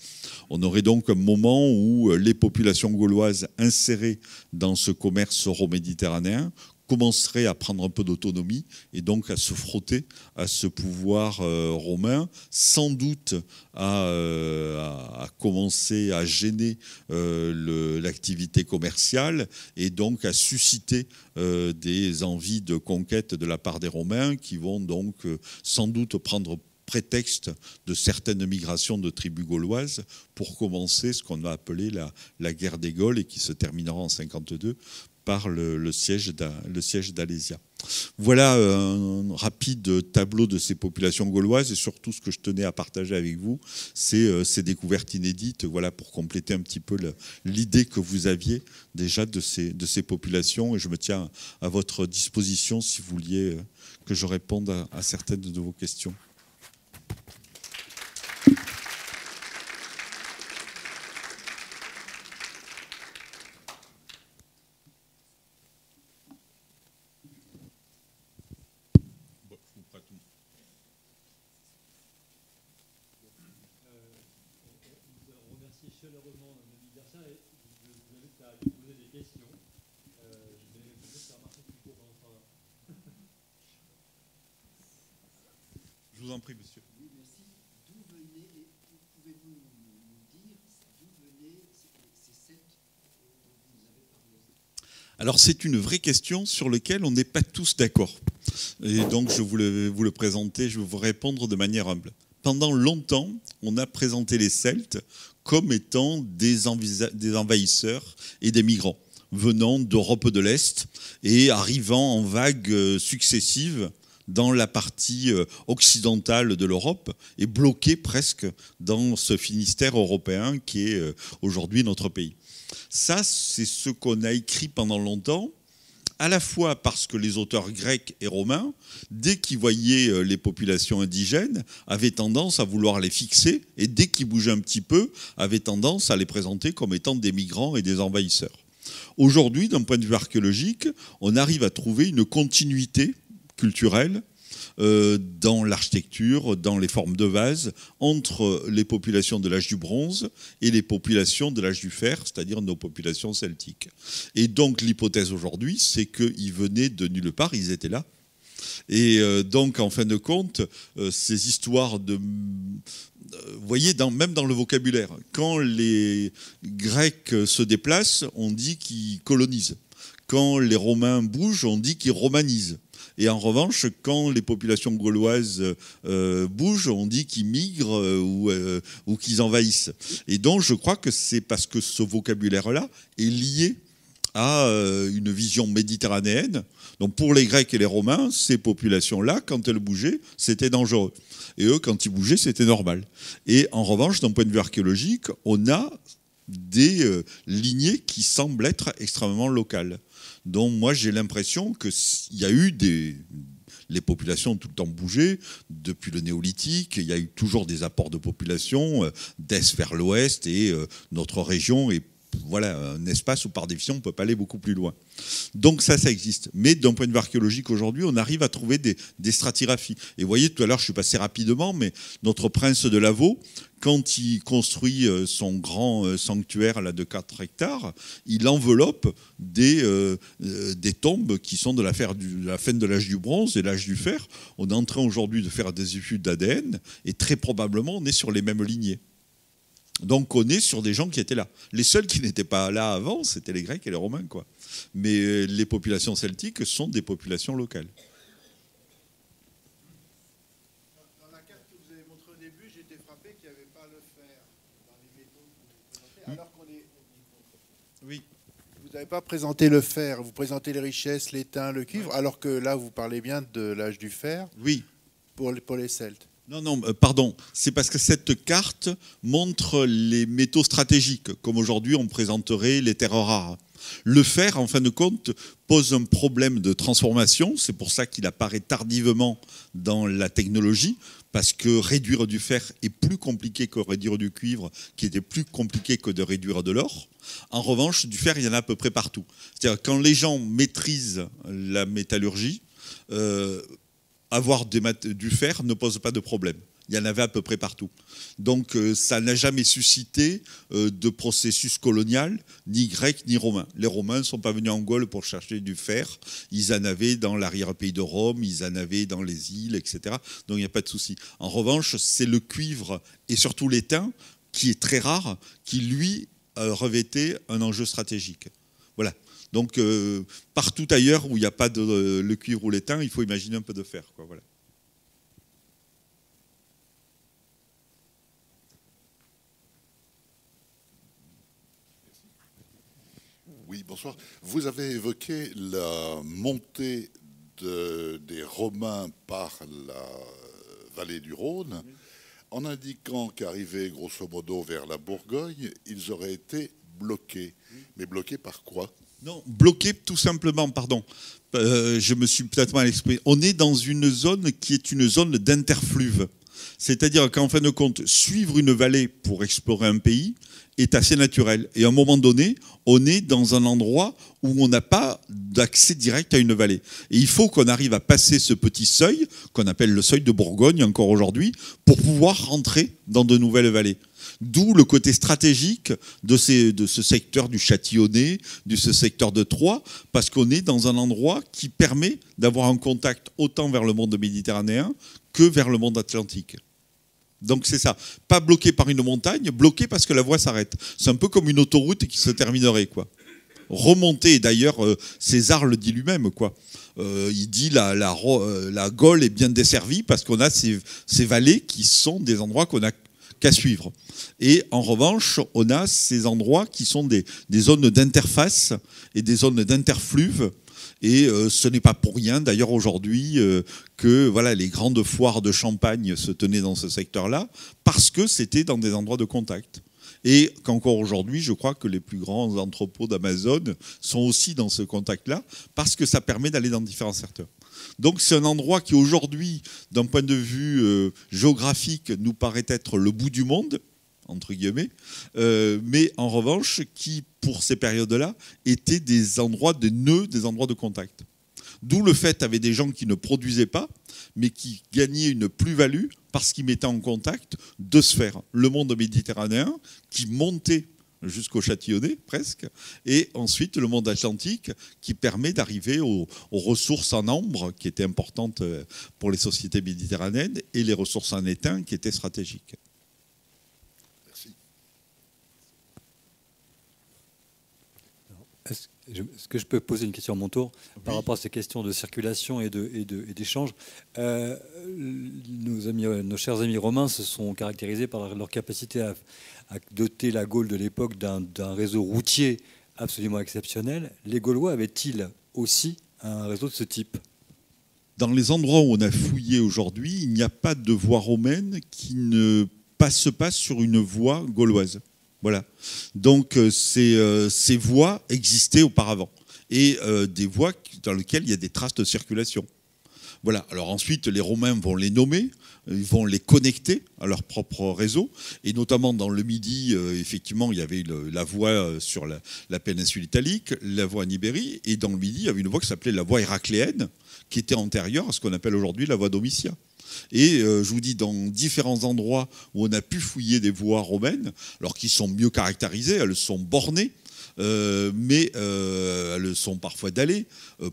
On aurait donc un moment où les populations gauloises insérées dans ce commerce euro-méditerranéen commencerait à prendre un peu d'autonomie et donc à se frotter à ce pouvoir romain, sans doute à commencer à gêner l'activité commerciale et donc à susciter des envies de conquête de la part des Romains qui vont donc sans doute prendre prétexte de certaines migrations de tribus gauloises pour commencer ce qu'on a appelé la guerre des Gaules et qui se terminera en 52 par le siège d'Alésia. Voilà un rapide tableau de ces populations gauloises et surtout ce que je tenais à partager avec vous, c'est ces découvertes inédites, voilà, pour compléter un petit peu l'idée que vous aviez déjà de ces populations. Et je me tiens à votre disposition si vous vouliez que je réponde à certaines de vos questions. Je vous en prie, monsieur. Oui, merci. D'où venaient, pouvez-vous nous dire d'où venaient ces Celtes dont vous nous avez parlé? Alors c'est une vraie question sur laquelle on n'est pas tous d'accord. Et donc je voulais vous le présenter, je vais vous répondre de manière humble. Pendant longtemps, on a présenté les Celtes comme étant des envahisseurs et des migrants venant d'Europe de l'Est et arrivant en vagues successives dans la partie occidentale de l'Europe et bloqués presque dans ce Finistère européen qui est aujourd'hui notre pays. Ça, c'est ce qu'on a écrit pendant longtemps, à la fois parce que les auteurs grecs et romains, dès qu'ils voyaient les populations indigènes, avaient tendance à vouloir les fixer et dès qu'ils bougeaient un petit peu, avaient tendance à les présenter comme étant des migrants et des envahisseurs. Aujourd'hui, d'un point de vue archéologique, on arrive à trouver une continuité culturelle dans l'architecture, dans les formes de vases, entre les populations de l'âge du bronze et les populations de l'âge du fer, c'est-à-dire nos populations celtiques. Et donc l'hypothèse aujourd'hui, c'est qu'ils venaient de nulle part, ils étaient là. Et donc, en fin de compte, ces histoires de... Vous voyez, même dans le vocabulaire, quand les Grecs se déplacent, on dit qu'ils colonisent. Quand les Romains bougent, on dit qu'ils romanisent. Et en revanche, quand les populations gauloises bougent, on dit qu'ils migrent ou qu'ils envahissent. Et donc, je crois que c'est parce que ce vocabulaire-là est lié à une vision méditerranéenne. Donc pour les Grecs et les Romains, ces populations-là, quand elles bougeaient, c'était dangereux. Et eux, quand ils bougeaient, c'était normal. Et en revanche, d'un point de vue archéologique, on a des lignées qui semblent être extrêmement locales. Donc moi, j'ai l'impression qu'il y a eu les populations ont tout le temps bougé, depuis le néolithique, il y a eu toujours des apports de population d'est vers l'ouest, et notre région est voilà, un espace où par définition on ne peut pas aller beaucoup plus loin. Donc ça existe. Mais d'un point de vue archéologique aujourd'hui, on arrive à trouver des stratigraphies. Et vous voyez, tout à l'heure je suis passé rapidement, mais notre prince de Lavaux, quand il construit son grand sanctuaire là, de 4 hectares, il enveloppe des tombes qui sont de la fin de l'âge du bronze et l'âge du fer. On est en train aujourd'hui de faire des études d'ADN et très probablement on est sur les mêmes lignées. Donc on est sur des gens qui étaient là. Les seuls qui n'étaient pas là avant, c'était les Grecs et les Romains, quoi. Mais les populations celtiques sont des populations locales. Dans la carte que vous avez montrée au début, j'étais frappé qu'il n'y avait pas le fer dans les métaux que vous présentez, alors qu'on est... Oui. Vous n'avez pas présenté le fer, vous présentez les richesses, l'étain, le cuivre, alors que là, vous parlez bien de l'âge du fer. Oui. Pour les Celtes. Non, pardon. C'est parce que cette carte montre les métaux stratégiques, comme aujourd'hui on présenterait les terres rares. Le fer, en fin de compte, pose un problème de transformation. C'est pour ça qu'il apparaît tardivement dans la technologie, parce que réduire du fer est plus compliqué que réduire du cuivre, qui était plus compliqué que de réduire de l'or. En revanche, du fer, il y en a à peu près partout. C'est-à-dire quand les gens maîtrisent la métallurgie, avoir du fer ne pose pas de problème. Il y en avait à peu près partout. Donc ça n'a jamais suscité de processus colonial, ni grec ni romain. Les Romains ne sont pas venus en Gaule pour chercher du fer. Ils en avaient dans l'arrière-pays de Rome, ils en avaient dans les îles, etc. Donc il n'y a pas de souci. En revanche, c'est le cuivre et surtout l'étain, qui est très rare, qui lui revêtait un enjeu stratégique. Voilà. Donc, partout ailleurs où il n'y a pas le cuivre ou l'étain, il faut imaginer un peu de fer, quoi, voilà. Oui, bonsoir. Vous avez évoqué la montée des Romains par la vallée du Rhône, en indiquant qu'arrivés grosso modo vers la Bourgogne, ils auraient été bloqués. Mais bloqués par quoi ? Non, bloqué tout simplement, pardon. Je me suis peut-être mal exprimé. On est dans une zone qui est une zone d'interfluve. C'est-à-dire qu'en fin de compte, suivre une vallée pour explorer un pays est assez naturel. Et à un moment donné, on est dans un endroit où on n'a pas d'accès direct à une vallée. Et il faut qu'on arrive à passer ce petit seuil, qu'on appelle le seuil de Bourgogne encore aujourd'hui, pour pouvoir rentrer dans de nouvelles vallées. D'où le côté stratégique de ce secteur du Châtillonnais, de ce secteur de Troyes, parce qu'on est dans un endroit qui permet d'avoir un contact autant vers le monde méditerranéen que vers le monde atlantique. Donc c'est ça, pas bloqué par une montagne, bloqué parce que la voie s'arrête. C'est un peu comme une autoroute qui se terminerait, quoi. Remonter, d'ailleurs, César le dit lui-même, quoi. Il dit la Gaule est bien desservie parce qu'on a ces vallées qui sont des endroits qu'on a qu'à suivre. Et en revanche, on a ces endroits qui sont des zones d'interface et des zones d'interfluve. Et ce n'est pas pour rien, d'ailleurs, aujourd'hui, que voilà, les grandes foires de Champagne se tenaient dans ce secteur-là, parce que c'était dans des endroits de contact. Et qu'encore aujourd'hui, je crois que les plus grands entrepôts d'Amazon sont aussi dans ce contact-là, parce que ça permet d'aller dans différents secteurs. Donc c'est un endroit qui aujourd'hui, d'un point de vue géographique, nous paraît être le bout du monde, entre guillemets, mais en revanche, qui, pour ces périodes-là, étaient des endroits de nœuds, des endroits de contact. D'où le fait, avait des gens qui ne produisaient pas, mais qui gagnaient une plus-value parce qu'ils mettaient en contact deux sphères. Le monde méditerranéen, qui montait jusqu'au Châtillonnais, presque, et ensuite le monde atlantique, qui permet d'arriver aux ressources en ambre, qui étaient importantes pour les sociétés méditerranéennes, et les ressources en étain, qui étaient stratégiques. Merci. Est-ce que je peux poser une question à mon tour par rapport à ces questions de circulation et d'échange? Nos chers amis romains se sont caractérisés par leur capacité à doter la Gaule de l'époque d'un réseau routier absolument exceptionnel. Les Gaulois avaient-ils aussi un réseau de ce type? Dans les endroits où on a fouillé aujourd'hui, il n'y a pas de voie romaine qui ne passe pas sur une voie gauloise. Voilà. Donc ces voies existaient auparavant. Et des voies dans lesquelles il y a des traces de circulation. Voilà. Alors ensuite, les Romains vont les nommer, ils vont les connecter à leur propre réseau. Et notamment dans le Midi, effectivement, il y avait la voie sur la péninsule italique, la voie en Ibérie. Et dans le Midi, il y avait une voie qui s'appelait la voie héracléenne, qui était antérieure à ce qu'on appelle aujourd'hui la voie Domitia. Et je vous dis, dans différents endroits où on a pu fouiller des voies romaines, alors qui sont mieux caractérisées, elles sont bornées, mais elles sont parfois dallées,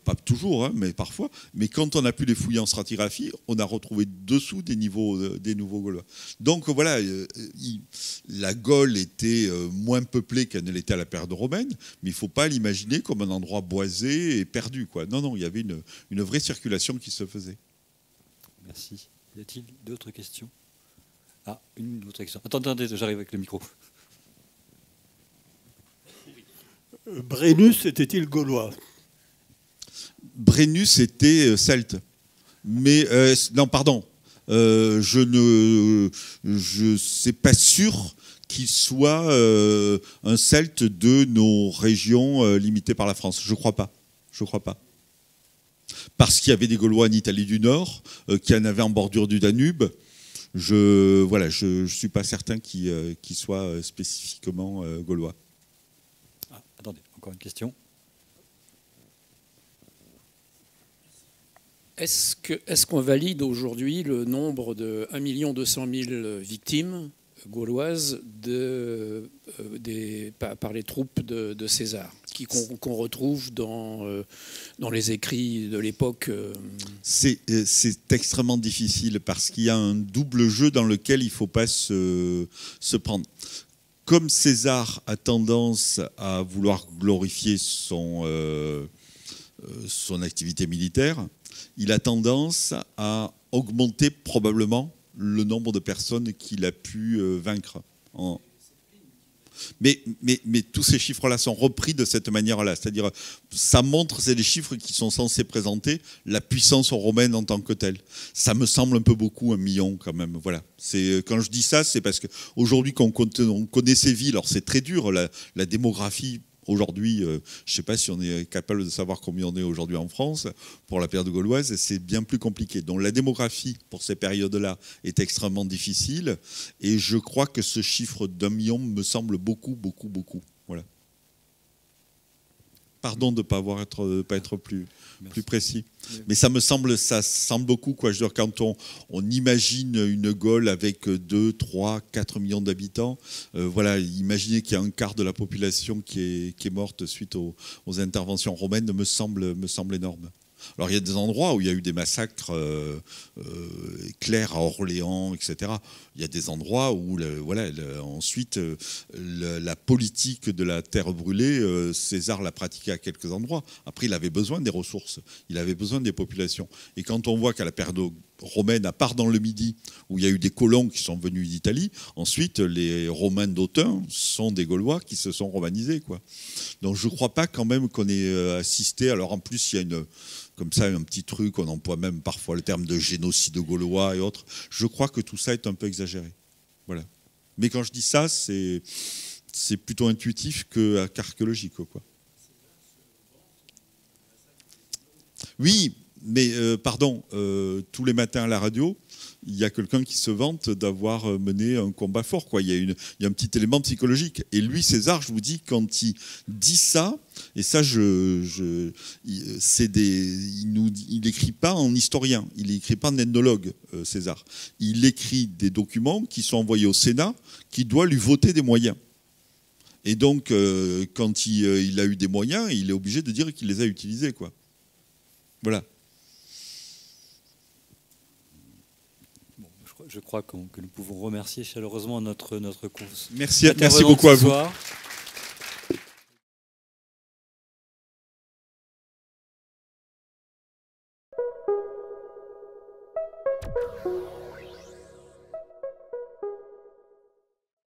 pas toujours, hein, mais parfois. Mais quand on a pu les fouiller en stratigraphie, on a retrouvé dessous des nouveaux Gaulois. Donc voilà, la Gaule était moins peuplée qu'elle ne l'était à la période romaine, mais il ne faut pas l'imaginer comme un endroit boisé et perdu, quoi. Non, non, il y avait une vraie circulation qui se faisait. Merci. Y a-t-il d'autres questions? Ah, une autre question. Attendez, j'arrive avec le micro. Brennus était-il gaulois? Brennus était celte. Mais, non, pardon. Je sais pas sûr qu'il soit un celte de nos régions limitées par la France. Je crois pas. Je crois pas. Parce qu'il y avait des Gaulois en Italie du Nord, qui en avaient en bordure du Danube. Je suis pas certain qu'il soit spécifiquement gaulois. Ah, attendez, encore une question. Est-ce qu'on valide aujourd'hui le nombre de 1 200 000 victimes gauloises par les troupes de César, qu'on retrouve dans les écrits de l'époque? C'est extrêmement difficile parce qu'il y a un double jeu dans lequel il ne faut pas se prendre. Comme César a tendance à vouloir glorifier son activité militaire, il a tendance à augmenter probablement le nombre de personnes qu'il a pu vaincre. Mais tous ces chiffres-là sont repris de cette manière-là. C'est-à-dire, ça montre, c'est des chiffres qui sont censés présenter la puissance romaine en tant que telle. Ça me semble un peu beaucoup, 1 million quand même. Voilà. Quand je dis ça, c'est parce qu'aujourd'hui, on connaît ces villes. Alors c'est très dur, la démographie. Aujourd'hui, je ne sais pas si on est capable de savoir combien on est aujourd'hui en France pour la période gauloise, c'est bien plus compliqué. Donc la démographie pour ces périodes-là est extrêmement difficile et je crois que ce chiffre d'1 million me semble beaucoup, beaucoup, beaucoup. Voilà. Pardon de ne pas être plus précis. Mais ça semble beaucoup, quoi. Je veux dire, quand on imagine une Gaule avec 2, 3, 4 millions d'habitants, voilà, imaginez qu'il y a un quart de la population qui est morte suite aux interventions romaines me semble énorme. Alors il y a des endroits où il y a eu des massacres clairs à Orléans, etc. Il y a des endroits où ensuite la politique de la terre brûlée, César l'a pratiquée à quelques endroits. Après il avait besoin des ressources, il avait besoin des populations. Et quand on voit qu'à la période romaine, à part dans le Midi, où il y a eu des colons qui sont venus d'Italie, ensuite les Romains d'Autun sont des Gaulois qui se sont romanisés, quoi. Donc je ne crois pas quand même qu'on ait assisté. Alors en plus il y a comme ça, un petit truc, on emploie même parfois le terme de génocide gaulois et autres. Je crois que tout ça est un peu exagéré. Voilà. Mais quand je dis ça, c'est plutôt intuitif qu'archéologique, quoi. Oui, Mais pardon, tous les matins à la radio, il y a quelqu'un qui se vante d'avoir mené un combat fort, quoi. Il y a un petit élément psychologique. Et lui, César, je vous dis, quand il dit ça, et ça, il n'écrit pas en historien, il n'écrit pas en ethnologue, César. Il écrit des documents qui sont envoyés au Sénat, qui doit lui voter des moyens. Et donc, quand il a eu des moyens, il est obligé de dire qu'il les a utilisés, quoi. Voilà. Je crois que nous pouvons remercier chaleureusement notre Merci intervenant beaucoup de à ce vous. soir.